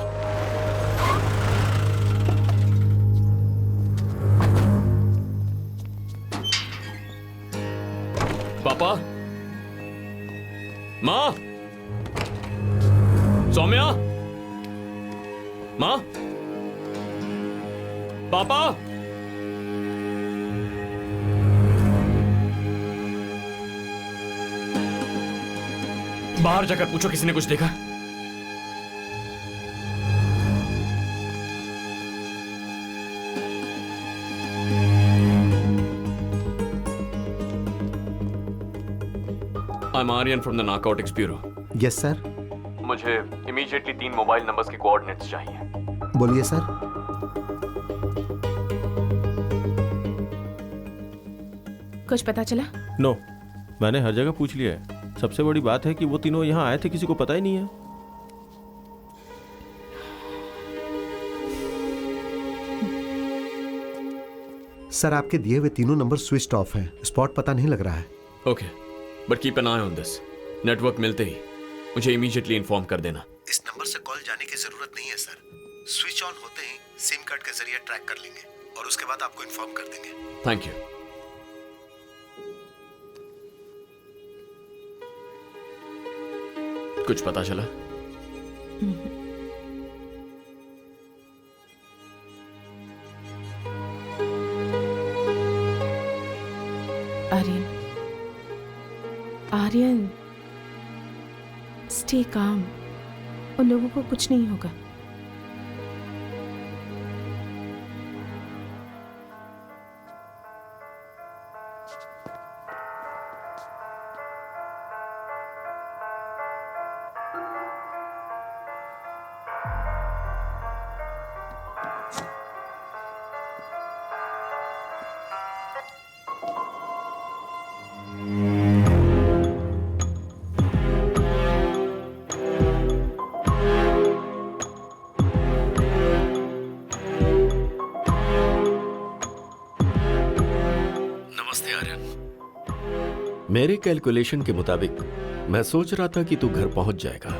पापा, माँ, सौम्या, माँ, पापा। बाहर जाकर पूछो किसी ने कुछ देखा। I'm Aryan from the Narcotics Bureau. Yes sir. मुझे इमीडिएटली 3 मोबाइल नंबर्स के कोऑर्डिनेट्स चाहिए। बोलिए सर। कुछ पता चला? नो, मैंने हर जगह पूछ लिया है। सबसे बड़ी बात है कि वो तीनों यहाँ आए थे, किसी को पता ही नहीं है। सर आपके दिए हुए तीनों नंबर स्विच ऑफ हैं। स्पॉट पता नहीं लग रहा है। Okay, but keep an I on this. Network मिलते ही मुझे इमीडिएटली इन्फॉर्म कर देना। इस नंबर से कॉल जाने की जरूरत नहीं है सर। स्विच ऑन होते ही सिम कार्ड के जरिए ट्रैक कर लेंगे और उसके बाद आपको इन्फॉर्म कर देंगे। Thank you. कुछ पता चला? Aryan, Aryan, stay calm. उन लोगों को कुछ नहीं होगा। मेरे कैलकुलेशन के मुताबिक मैं सोच रहा था कि तू घर पहुंच जाएगा।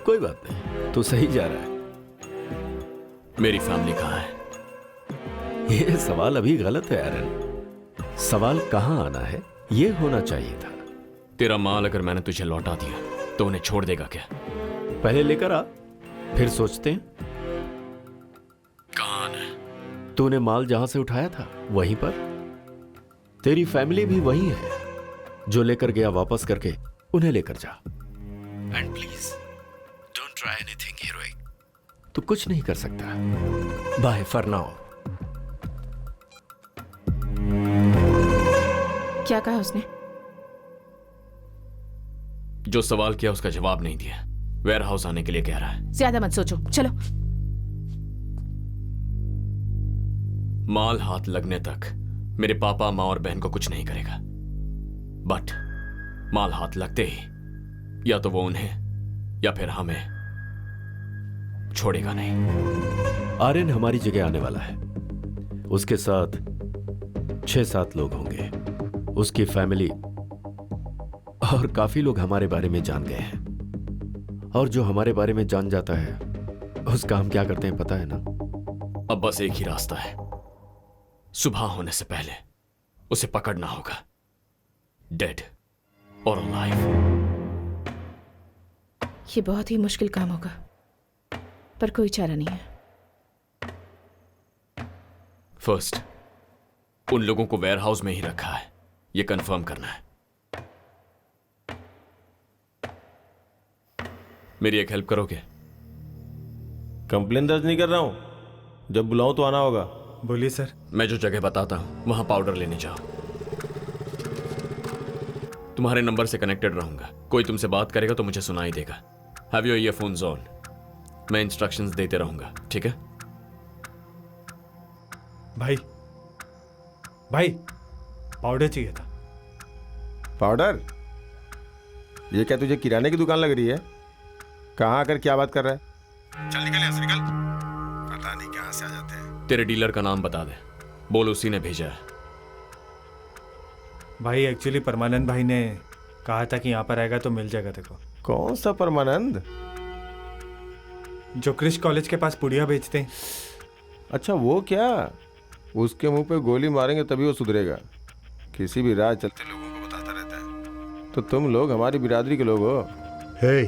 कोई बात नहीं, तू सही जा रहा है। मेरी फैमिली कहाँ है? यह सवाल अभी गलत है आर्यन। सवाल कहाँ आना है ये होना चाहिए था। तेरा माल अगर मैंने तुझे लौटा दिया तो उन्हें छोड़ देगा क्या? पहले लेकर आ, फिर सोचते हैं। कहाँ आना है? तूने माल जहां से उठाया था वहीं पर। तेरी फैमिली भी वही है। जो लेकर गया वापस करके उन्हें लेकर जा। And please don't try anything heroic. तू कुछ नहीं कर सकता। Bye for now. क्या कहा उसने? जो सवाल किया उसका जवाब नहीं दिया। वेयर हाउस आने के लिए कह रहा है। ज्यादा मत सोचो, चलो। माल हाथ लगने तक मेरे पापा, माँ और बहन को कुछ नहीं करेगा। बट माल हाथ लगते ही या तो वो उन्हें या फिर हमें छोड़ेगा नहीं। आर्यन हमारी जगह आने वाला है। उसके साथ 6-7 लोग होंगे। उसकी फैमिली और काफी लोग हमारे बारे में जान गए हैं। और जो हमारे बारे में जान जाता है उसका हम क्या करते हैं पता है ना? अब बस एक ही रास्ता है। सुबह होने से पहले उसे पकड़ना होगा, डेड और अलाइव। ये बहुत ही मुश्किल काम होगा, पर कोई चारा नहीं है। फर्स्ट, उन लोगों को वेयर हाउस में ही रखा है, ये कंफर्म करना है। मेरी एक हेल्प करोगे? कंप्लेन दर्ज नहीं कर रहा हूं, जब बुलाऊं तो आना होगा। बोलिए सर। मैं जो जगह बताता हूं वहां पाउडर लेने जाओ। तुम्हारे नंबर से कनेक्टेड रहूंगा। कोई तुमसे बात करेगा तो मुझे सुनाई देगा। Have your earphones on. मैं इंस्ट्रक्शंस देते रहूंगा, ठीक है? भाई पाउडर चाहिए था। पाउडर? ये क्या तुझे किराने की दुकान लग रही है? कहाँ आकर क्या बात कर रहा है? चल निकल यहाँ से निकल। पता नहीं कहाँ से आ जाते हैं। तेरे डीलर का नाम बता दे, बोल उसी ने भेजा है। भाई एक्चुअली परमानंद भाई ने कहा था कि यहाँ पर आएगा तो मिल जाएगा तेरे को। कौन सा परमानंद? जो क्रिश कॉलेज के पास पुड़िया बेचते हैं। अच्छा वो क्या? उसके मुंह पे गोली मारेंगे तभी वो सुधरेगा। किसी भी राह चलते लोगों को बताता रहता है। तो तुम लोग हमारी बिरादरी के लोग हो। हे,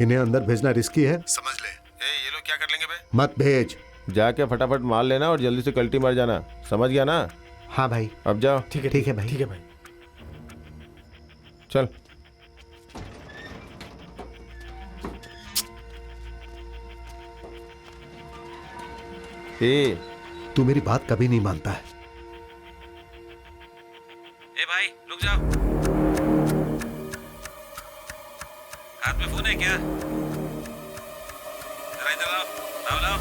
इन्हें अंदर भेजना रिस्की है, समझ ले। ये लोग क्या कर लेंगे बे? मत भेज। जाके फटाफट मार लेना और जल्दी से कल्टी मार जाना, समझ गया ना? हाँ भाई। अब जाओ। ठीक है भाई। ठीक है भाई। चल। तू मेरी बात कभी नहीं मानता है। ए भाई रुक जाओ, हाथ में फोन है क्या? जरा इधर लाओ लाओ।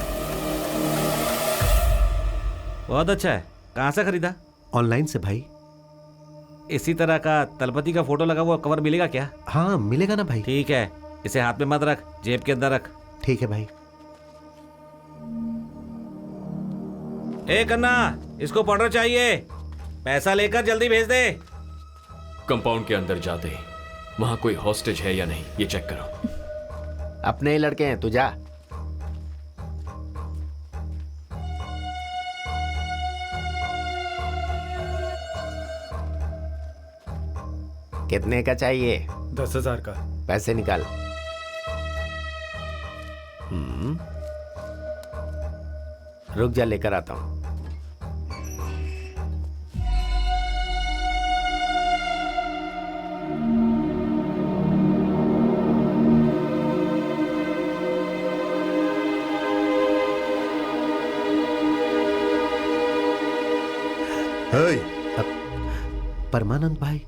बहुत अच्छा है, कहाँ से खरीदा? ऑनलाइन से भाई। इसी तरह का तलपति का फोटो लगा हुआ कवर मिलेगा क्या? हाँ मिलेगा ना भाई। ठीक है, इसे हाथ में मत रख, जेब के अंदर रख। ठीक है भाई। ए कन्ना, इसको पाउडर चाहिए, पैसा लेकर जल्दी भेज दे। कंपाउंड के अंदर जाते ही वहां कोई हॉस्टेज है या नहीं ये चेक करो। अपने ही लड़के हैं, तू जा। कितने का चाहिए? 10,000 का। पैसे निकाल। रुक जा, लेकर आता हूं। परमानंद भाई,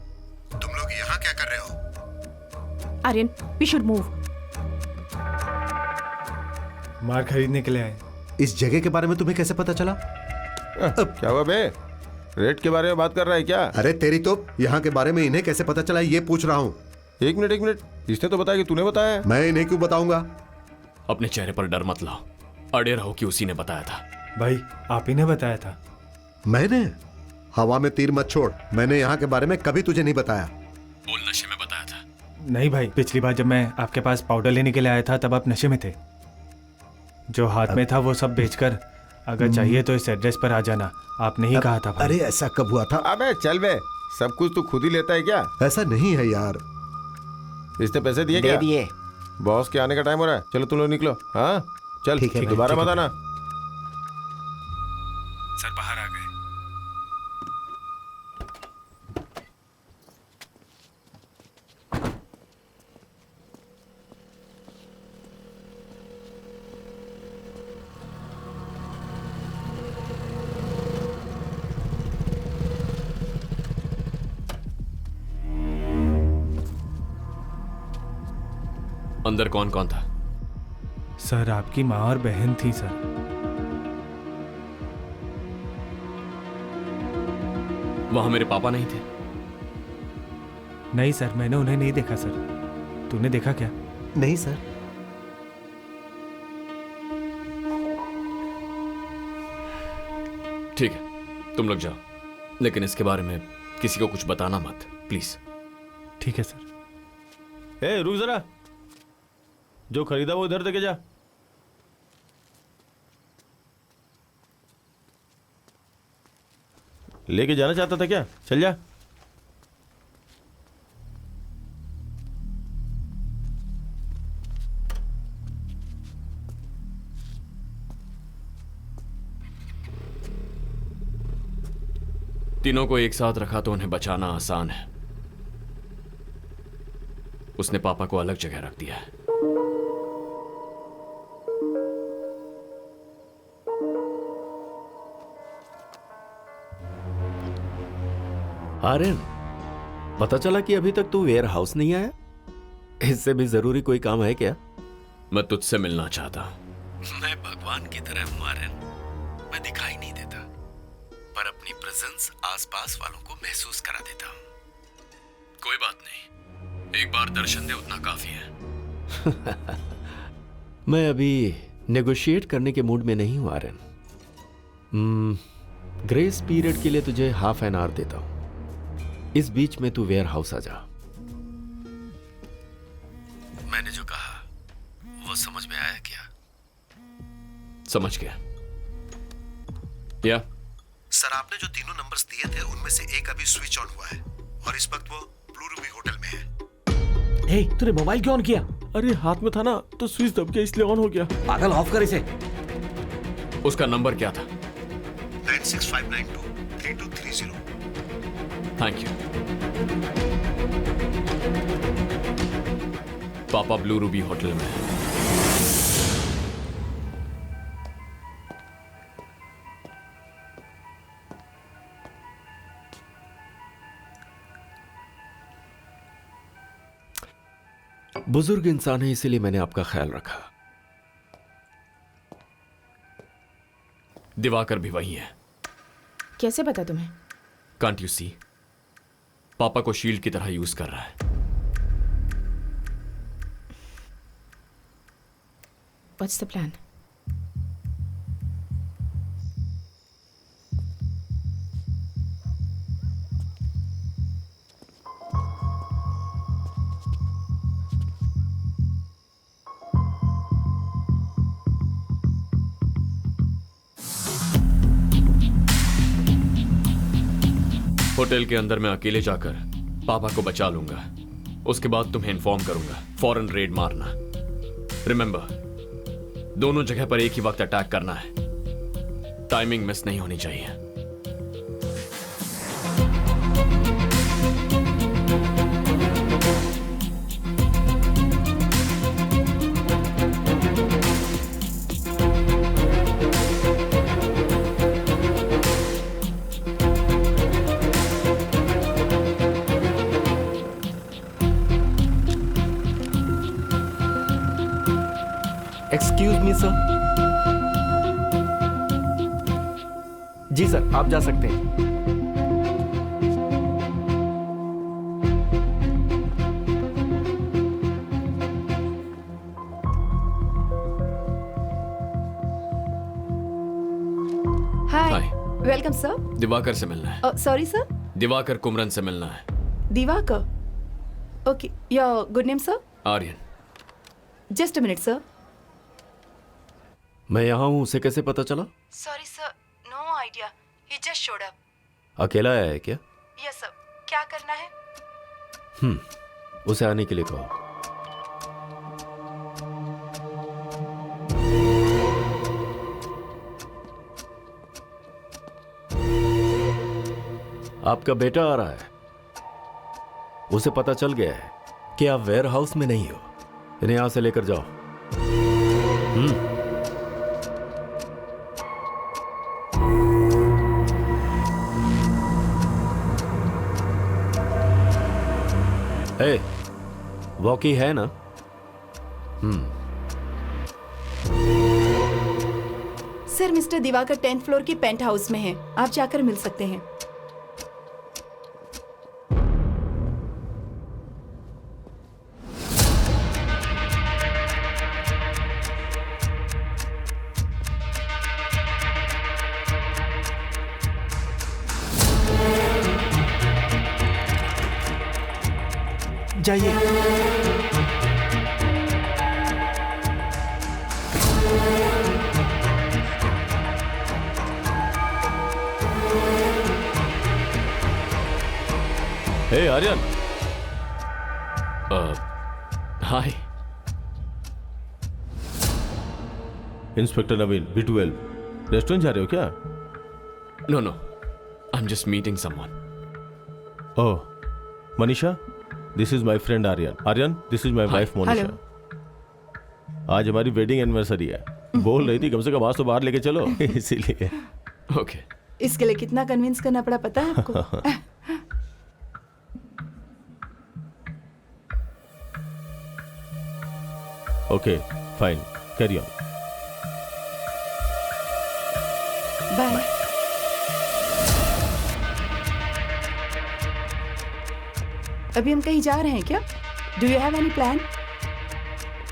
तुम लोग यहाँ क्या कर रहे हो? Aryan, we should move. मार खरीदने के लिए आए। इस जगह के बारे में तुम्हें कैसे पता चला? क्या हुआ बे? रेट के बारे में बात कर रहा है क्या? अरे तेरी तो, यहाँ के बारे में इन्हें कैसे पता चला ये पूछ रहा हूँ। एक मिनट, इसने तो बताया कि तूने बताया। मैं इन्हें क्यों बताऊंगा? अपने चेहरे पर डर मत लाओ, अड़े रहो कि उसी ने बताया था। भाई आप ही ने बताया था। मैंने? हवा में तीर मत छोड़, मैंने यहाँ के बारे में कभी तुझे नहीं बताया। बोल नशे में बताया था। नहीं भाई, पिछली बार जब मैं आपके पास पाउडर लेने के लिए आया था तब आप नशे में थे। जो हाथ में था वो सब बेचकर अगर चाहिए तो इस एड्रेस पर आ जाना, आपने ही कहा था भाई। अरे ऐसा कब हुआ था? अबे चल बे, सब कुछ तू खुद ही लेता है क्या? ऐसा नहीं है यार। इसने पैसे दिए दे क्या? दिए। बॉस के आने का टाइम हो रहा है, चलो तुम लोग निकलो। हाँ चल, ठीक है भाई, दोबारा ठीक मत है। आना। सर बाहर आ गए। अंदर कौन कौन था? सर आपकी माँ और बहन थी सर। वहां मेरे पापा नहीं थे? नहीं सर, मैंने उन्हें नहीं देखा सर। तूने देखा क्या? नहीं सर। ठीक है, तुम लोग जाओ, लेकिन इसके बारे में किसी को कुछ बताना मत, प्लीज। ठीक है सर। ए रुक जरा, जो खरीदा वो इधर देके जा। लेके जाना चाहता था क्या? चल जा। तीनों को एक साथ रखा तो उन्हें बचाना आसान है। उसने पापा को अलग जगह रख दिया है। आर्यन, पता चला कि अभी तक तू वेयर हाउस नहीं आया। इससे भी जरूरी कोई काम है क्या? मैं तुझसे मिलना चाहता हूं। मैं भगवान की तरह हूं आर्यन। मैं दिखाई नहीं देता, पर अपनी प्रेजेंस आसपास वालों को महसूस करा देता हूं। कोई बात नहीं, एक बार दर्शन दे उतना काफी है। मैं अभी नेगोशिएट करने के मूड में नहीं हूं आर्यन। ग्रेस पीरियड के लिए तुझे हाफ एन आवर देता हूं। इस बीच में तू वेयर हाउस आ जा। मैंने जो कहा वो समझ में आया क्या? समझ गया। या सर, आपने जो तीनों नंबर्स दिए थे उनमें से एक अभी स्विच ऑन हुआ है और इस वक्त वो ब्लू रूबी होटल में है। हे, तूने मोबाइल क्यों ऑन किया? अरे हाथ में था ना तो स्विच दब गया इसलिए ऑन हो गया। पागल, ऑफ कर इसे। उसका नंबर क्या था? 9659232230। Thank you. पापा ब्लू रूबी होटल में है। बुजुर्ग इंसान है इसीलिए मैंने आपका ख्याल रखा। दिवाकर भी वही है। कैसे पता तुम्हें? Can't you see? पापा को शील्ड की तरह यूज कर रहा है। What's the plan? होटल के अंदर मैं अकेले जाकर पापा को बचा लूंगा। उसके बाद तुम्हें इन्फॉर्म करूंगा। फौरन रेड मारना। रिमेंबर, दोनों जगह पर एक ही वक्त अटैक करना है। टाइमिंग मिस नहीं होनी चाहिए। Excuse me sir. जी सर, आप जा सकते हैं। हाय, वेलकम सर। दिवाकर से मिलना है। Sorry sir. दिवाकर कुमरन से मिलना है। Divakar? Okay, your good name sir? Aryan. Just a minute sir. मैं यहां हूं, उसे कैसे पता चला? Sorry sir, no idea, he just showed up. अकेला आया है क्या? Yes sir. क्या करना है? उसे आने के लिए कहो। आपका बेटा आ रहा है। उसे पता चल गया है कि आप वेयर हाउस में नहीं हो। इन्हें यहां से लेकर जाओ। ए, वॉकी है ना? Sir, mister Divakar 10th floor की पेंट हाउस में है। आप जाकर मिल सकते हैं। जाइए। Hey Aryan. Hi. Inspector Naveen, B12। Restaurant जा रहे हो क्या? No no, I am just meeting someone. Oh, Manisha, this is my friend Aryan. Aryan, this is my wife Monisha. आज हमारी वेडिंग एनिवर्सरी है। बोल रही थी कम से कम आज तो बाहर लेके चलो, इसीलिए। ओके। इसके लिए कितना कन्विंस करना पड़ा पता है आपको? Okay, fine, carry on. Bye. अभी हम कहीं जा रहे हैं क्या? Do you have any plan?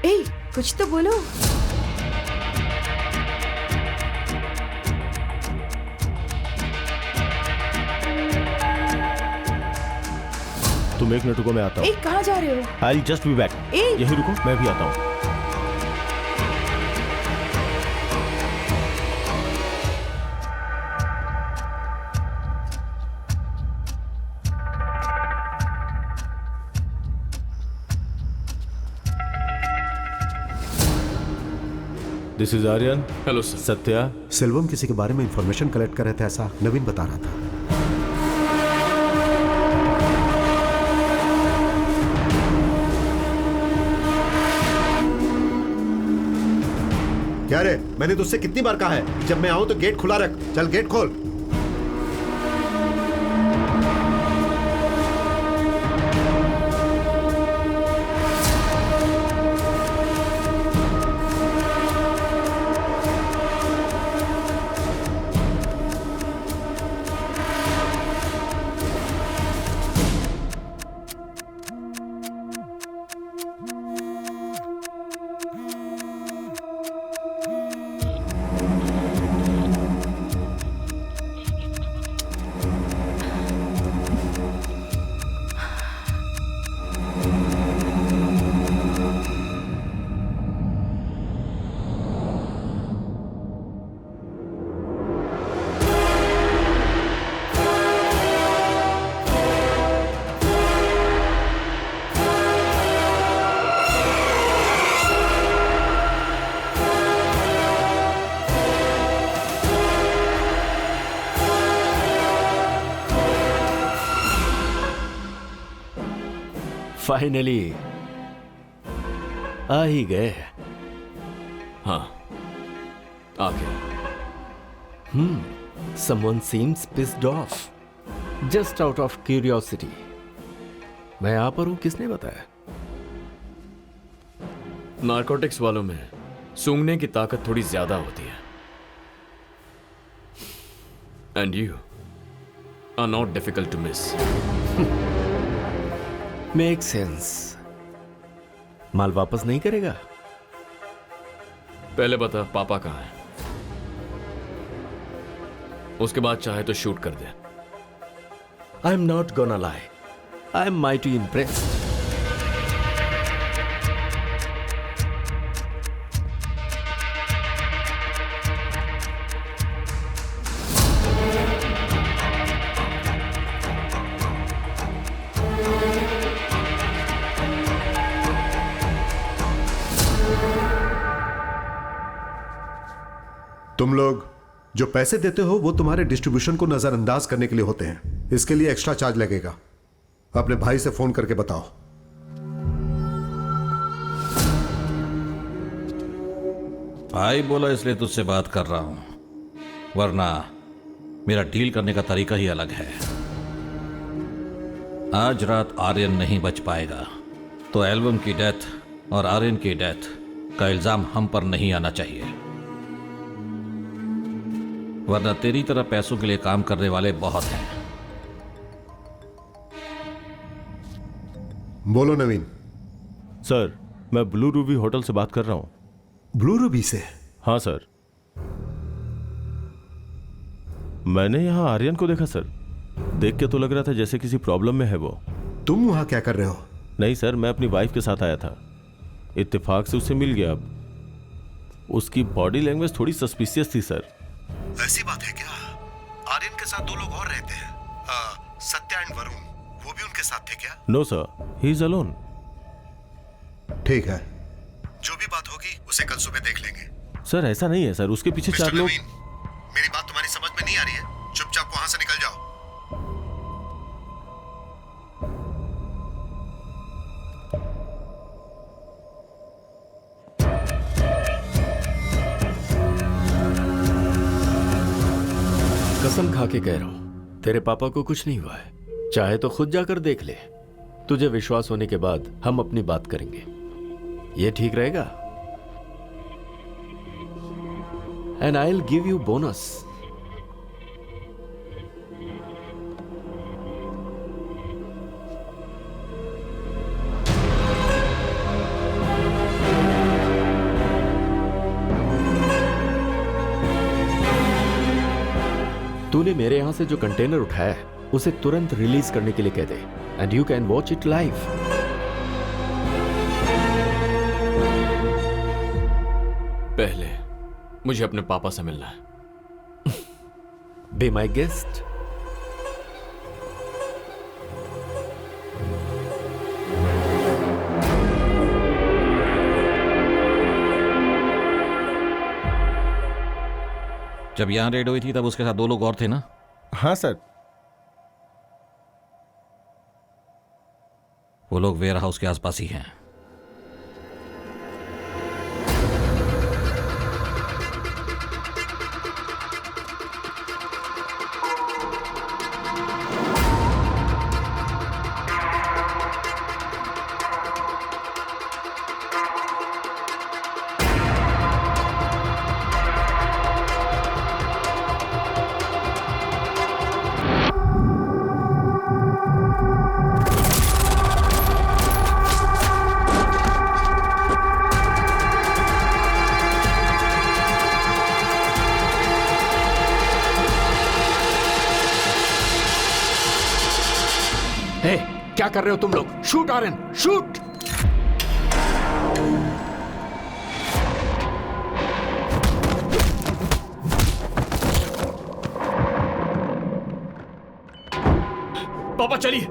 ए, कुछ तो बोलो। तुम 1 मिनट रुको, मैं आता हूँ। कहाँ जा रहे हो? I just be back. यही रुको, मैं भी आता हूँ। This is Aryan. Hello sir. Satya. Selvam किसी के बारे में इंफॉर्मेशन कलेक्ट कर रहे थे, ऐसा नवीन बता रहा था। क्या रे, मैंने तुझसे कितनी बार कहा है जब मैं आऊं तो गेट खुला रख। चल गेट खोल। फाइनली आ ही गए। हाँ, आ गया। Someone seems pissed off. Just out of curiosity. मैं यहाँ पर हूँ, किसने बताया? नारकोटिक्स वालों में सूंघने की ताकत थोड़ी ज्यादा होती है। And you are not difficult to miss. Make sense. माल वापस नहीं करेगा? पहले बता पापा कहाँ है, उसके बाद चाहे तो शूट कर दे। I am not gonna lie, I am mighty impressed. तुम लोग जो पैसे देते हो वो तुम्हारे डिस्ट्रीब्यूशन को नजरअंदाज करने के लिए होते हैं। इसके लिए एक्स्ट्रा चार्ज लगेगा। अपने भाई से फोन करके बताओ। भाई बोला इसलिए तुझसे बात कर रहा हूं, वरना मेरा डील करने का तरीका ही अलग है। आज रात आर्यन नहीं बच पाएगा तो एल्बम की डेथ और आर्यन की डेथ का इल्जाम हम पर नहीं आना चाहिए, वरना तेरी तरह पैसों के लिए काम करने वाले बहुत हैं। बोलो नवीन। सर, मैं ब्लू रूबी होटल से बात कर रहा हूं। ब्लू रूबी से? हाँ सर। मैंने यहां आर्यन को देखा सर। देख के तो लग रहा था जैसे किसी प्रॉब्लम में है वो। तुम वहां क्या कर रहे हो? नहीं सर, मैं अपनी वाइफ के साथ आया था, इत्तेफाक से उससे मिल गया। अब उसकी बॉडी लैंग्वेज थोड़ी सस्पिशियस थी सर। ऐसी बात है क्या? आर्यन के साथ 2 लोग और रहते हैं, सत्या एंड वरुण, वो भी उनके साथ थे क्या? No sir, he is alone. ठीक है, जो भी बात होगी उसे कल सुबह देख लेंगे। सर ऐसा नहीं है सर, उसके पीछे 4 लोग। मेरी बात तुम्हारी समझ में नहीं आ रही है? चुपचाप वहां से निकल जाओ। कसम खा के कह रहा हूं, तेरे पापा को कुछ नहीं हुआ है। चाहे तो खुद जाकर देख ले। तुझे विश्वास होने के बाद हम अपनी बात करेंगे। ये ठीक रहेगा? And I will give you bonus. तूने मेरे यहां से जो कंटेनर उठाया है उसे तुरंत रिलीज करने के लिए कह दे and you can watch it live. पहले मुझे अपने पापा से मिलना है। Be my guest. जब यहां रेड हुई थी तब उसके साथ 2 लोग और थे ना? हाँ सर। वो लोग वेयर हाउस के आसपास ही हैं। क्या कर रहे हो तुम लोग? Shoot Aryan, shoot! पापा चलिए।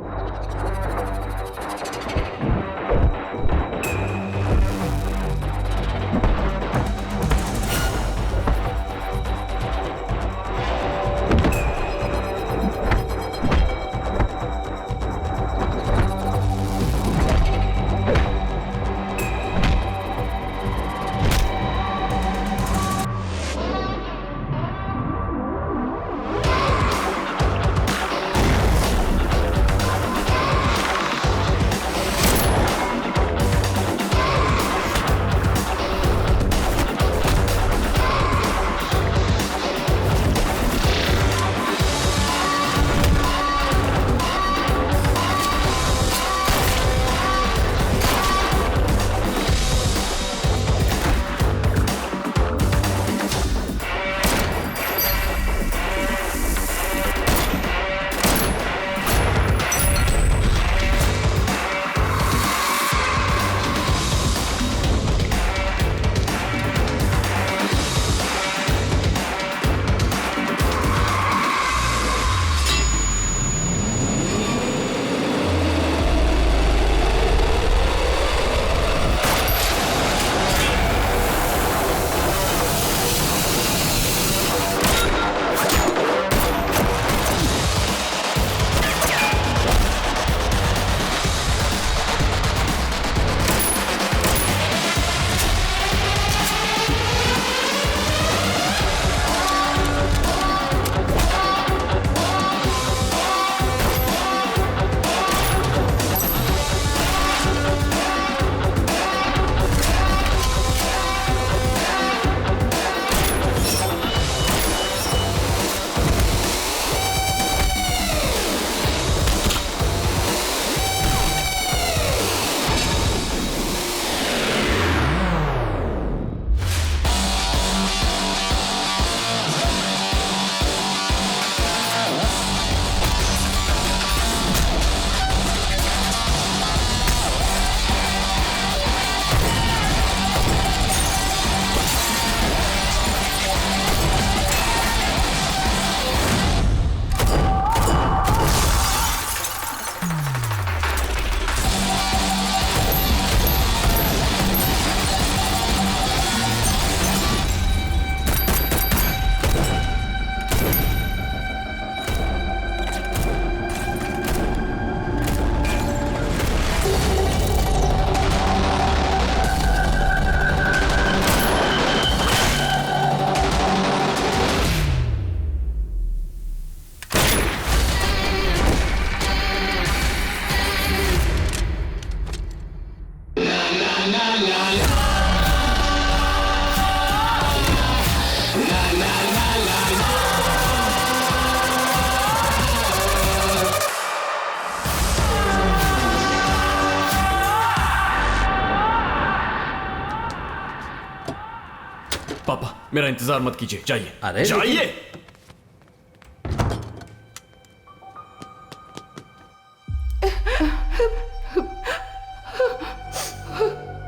पापा मेरा इंतजार मत कीजिए, जाइए। अरे जाइए।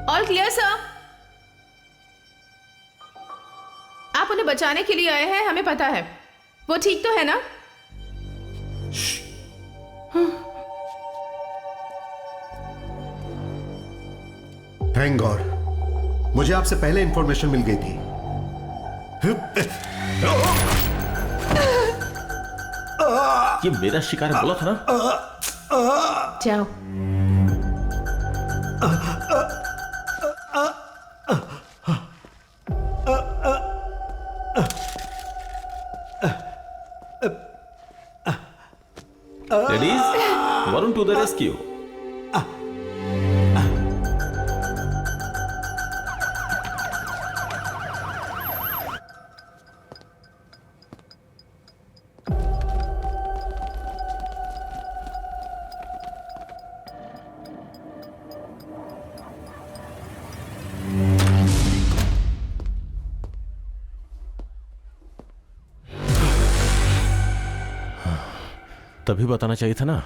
All clear sir. आप उन्हें बचाने के लिए आए हैं, हमें पता है। वो ठीक तो है ना? थैंक गॉड, मुझे आपसे पहले इंफॉर्मेशन मिल गई थी। ये मेरा शिकार है, बोला था ना। जाओ। Ladies, Varun to the rescue. तभी बताना चाहिए था ना।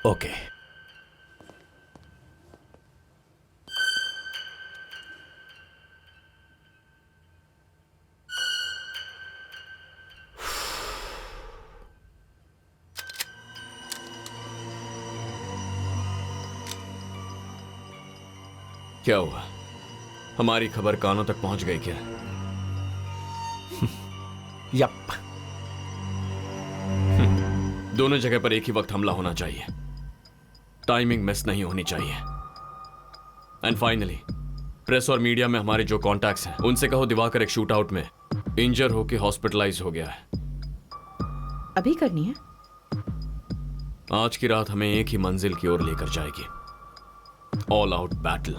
ओके। क्या हुआ? हमारी खबर कानों तक पहुंच गई क्या? यप। दोनों जगह पर एक ही वक्त हमला होना चाहिए, टाइमिंग मिस नहीं होनी चाहिए। एंड फाइनली प्रेस और मीडिया में हमारे जो कॉन्टैक्ट्स हैं उनसे कहो दिवाकर एक शूट आउट में इंजर होकर हॉस्पिटलाइज हो गया है। अभी करनी है? आज की रात हमें एक ही मंजिल की ओर लेकर जाएगी, all out battle.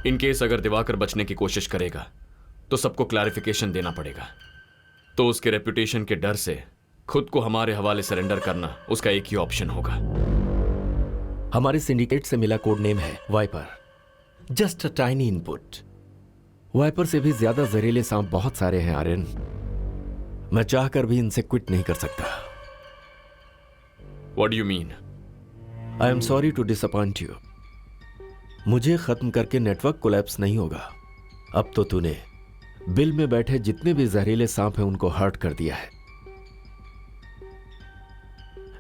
In case अगर दिवाकर बचने की कोशिश करेगा तो सबको क्लैरिफिकेशन देना पड़ेगा, तो उसके रेपुटेशन के डर से खुद को हमारे हवाले सरेंडर करना उसका एक ही ऑप्शन होगा। हमारे सिंडिकेट से मिला कोड नेम है viper. Just a tiny input. Viper से भी ज्यादा जहरीले सांप बहुत सारे हैं आर्यन, मैं चाहकर भी इनसे क्विट नहीं कर सकता। What do you mean? I am sorry to disappoint you. मुझे खत्म करके नेटवर्क कोलैप्स नहीं होगा। अब तो तूने बिल में बैठे जितने भी जहरीले सांप हैं उनको हर्ट कर दिया है।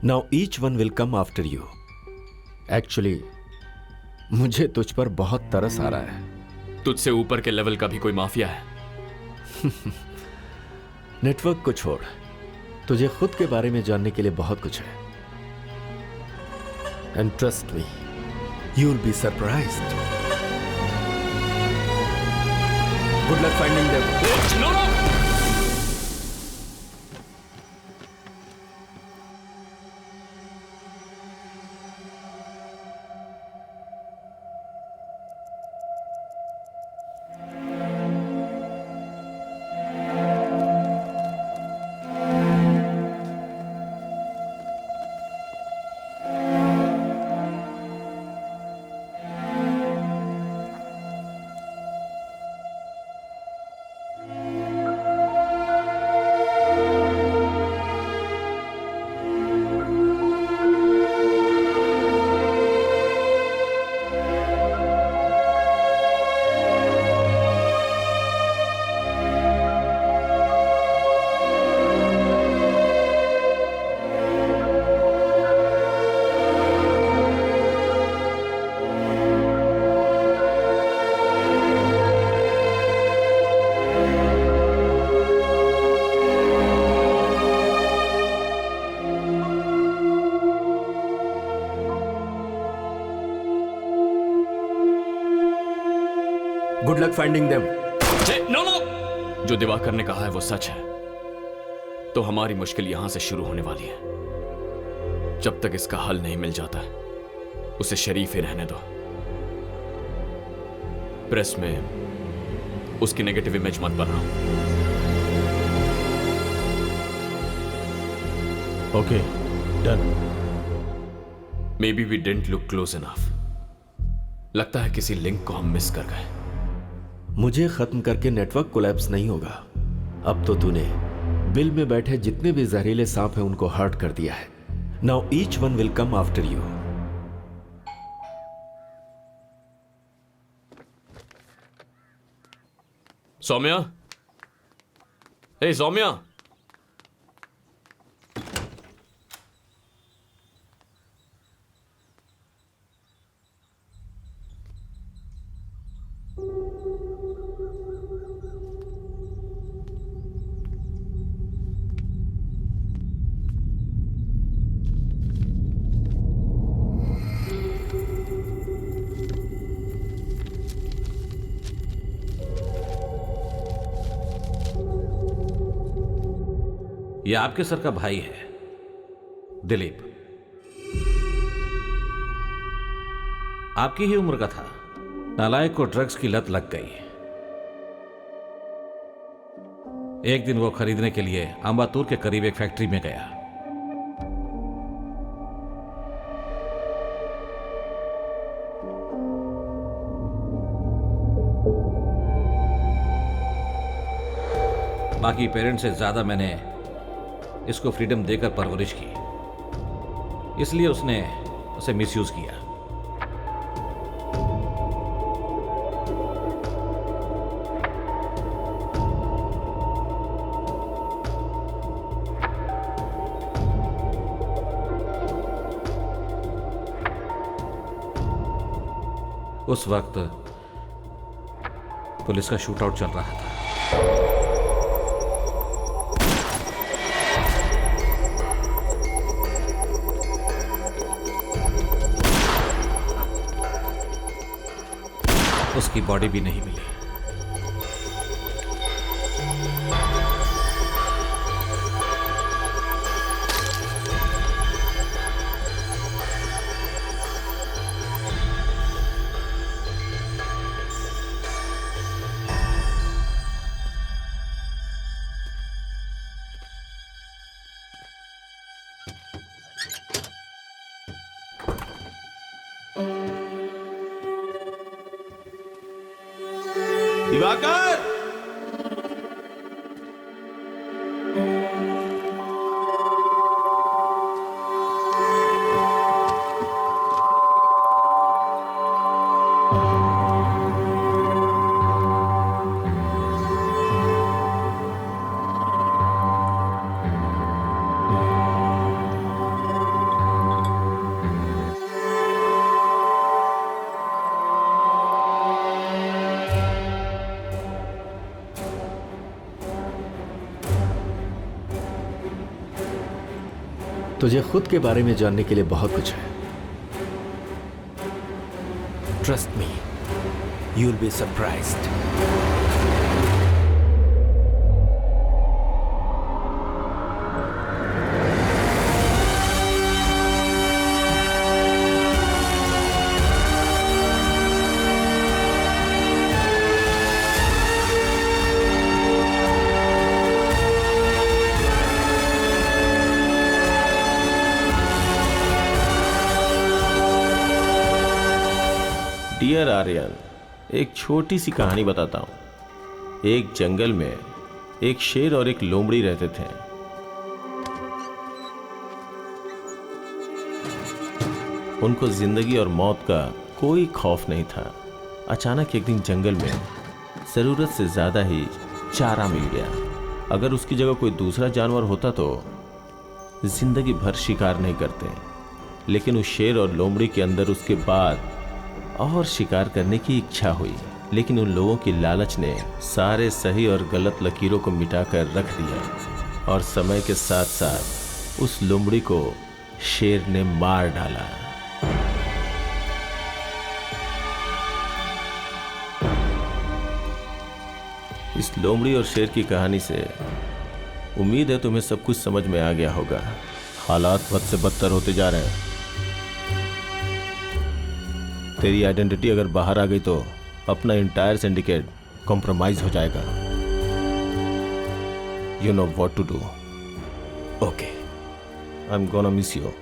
Now each one will come after you. Actually मुझे तुझ पर बहुत तरस आ रहा है। तुझसे ऊपर के लेवल का भी कोई माफिया है? नेटवर्क को छोड़, तुझे खुद के बारे में जानने के लिए बहुत कुछ है। And trust me, you will be surprised. Good luck finding them. No no. Good luck finding them. No no. जो दिवाकर ने कहा है वो सच है, तो हमारी मुश्किल यहां से शुरू होने वाली है। जब तक इसका हल नहीं मिल जाता उसे शरीफ ही रहने दो। प्रेस में उसकी नेगेटिव इमेज मत बनाओ। Okay, done. Maybe we didn't look close enough. लगता है किसी लिंक को हम मिस कर गए। मुझे खत्म करके नेटवर्क कोलैप्स नहीं होगा। अब तो तूने बिल में बैठे जितने भी जहरीले सांप हैं उनको हर्ट कर दिया है। Now each one will come after you. Soumya, hey Soumya. ये आपके सर का भाई है, दिलीप। आपकी ही उम्र का था। नालायक को ड्रग्स की लत लग गई। एक दिन वो खरीदने के लिए अंबातूर के करीब एक फैक्ट्री में गया। बाकी पेरेंट्स से ज्यादा मैंने इसको फ्रीडम देकर परवरिश की, इसलिए उसने उसे मिसयूज किया। उस वक्त पुलिस का शूटआउट चल रहा था। उसकी बॉडी भी नहीं मिली। दिवाकर! तुझे खुद के बारे में जानने के लिए बहुत कुछ है। Trust me, you will be surprised. Dear Aryan, एक छोटी सी कहानी बताता हूं। एक जंगल में एक शेर और एक लोमड़ी रहते थे। उनको जिंदगी और मौत का कोई खौफ नहीं था। अचानक एक दिन जंगल में जरूरत से ज्यादा ही चारा मिल गया। अगर उसकी जगह कोई दूसरा जानवर होता तो जिंदगी भर शिकार नहीं करते, लेकिन उस शेर और लोमड़ी के अंदर उसके बाद और शिकार करने की इच्छा हुई। लेकिन उन लोगों की लालच ने सारे सही और गलत लकीरों को मिटाकर रख दिया और समय के साथ साथ उस लोमड़ी को शेर ने मार डाला। इस लोमड़ी और शेर की कहानी से उम्मीद है तुम्हें सब कुछ समझ में आ गया होगा। हालात बद से बदतर होते जा रहे हैं। तेरी आइडेंटिटी अगर बाहर आ गई तो अपना इंटायर सिंडिकेट कॉम्प्रोमाइज हो जाएगा। You know what to do. Okay, I am gonna miss you.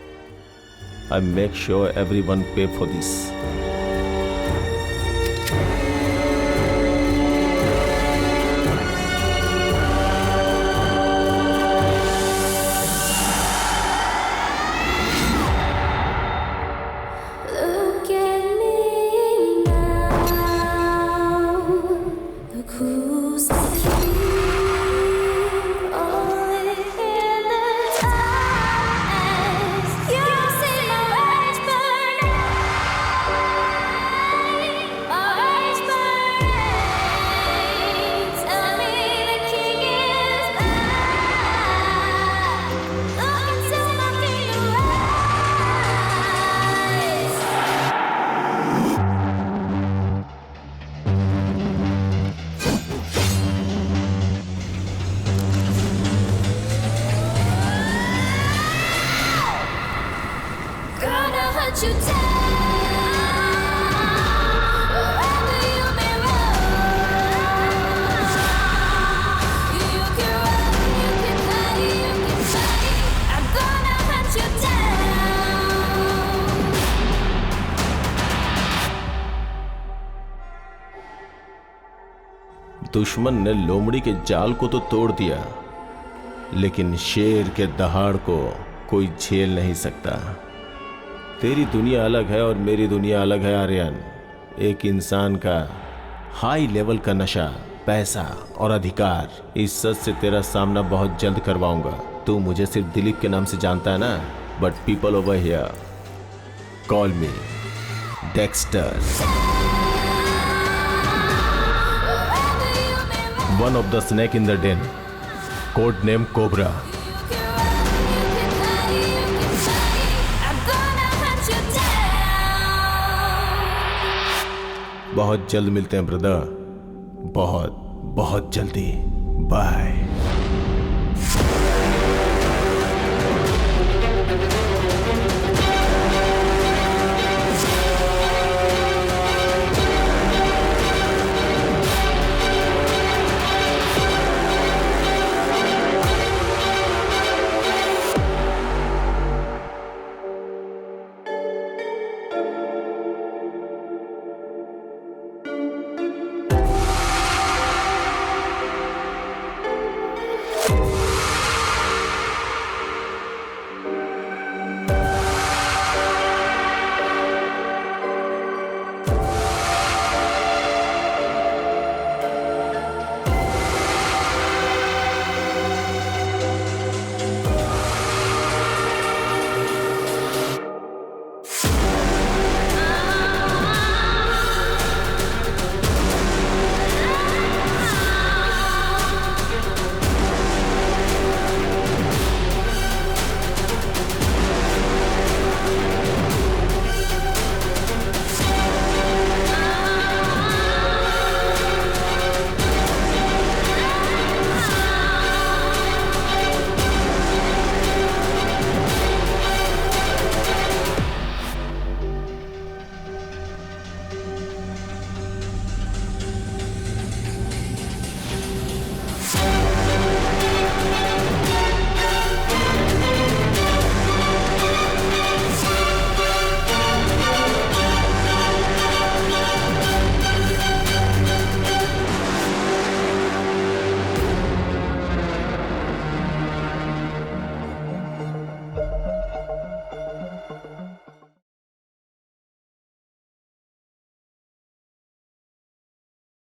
I make sure everyone pay for this. दुश्मन ने लोमड़ी के जाल को तो तोड़ दिया, लेकिन शेर के दहाड़ को कोई झेल नहीं सकता। तेरी दुनिया अलग है और मेरी दुनिया अलग है आर्यन। एक इंसान का हाई लेवल का नशा, पैसा और अधिकार, इस सच से तेरा सामना बहुत जल्द करवाऊंगा। तू मुझे सिर्फ दिलीप के नाम से जानता है ना, but people over here call me Dexter, one of the snake in the den, code name Cobra. बहुत जल्द मिलते हैं ब्रदर, बहुत बहुत जल्दी। बाय।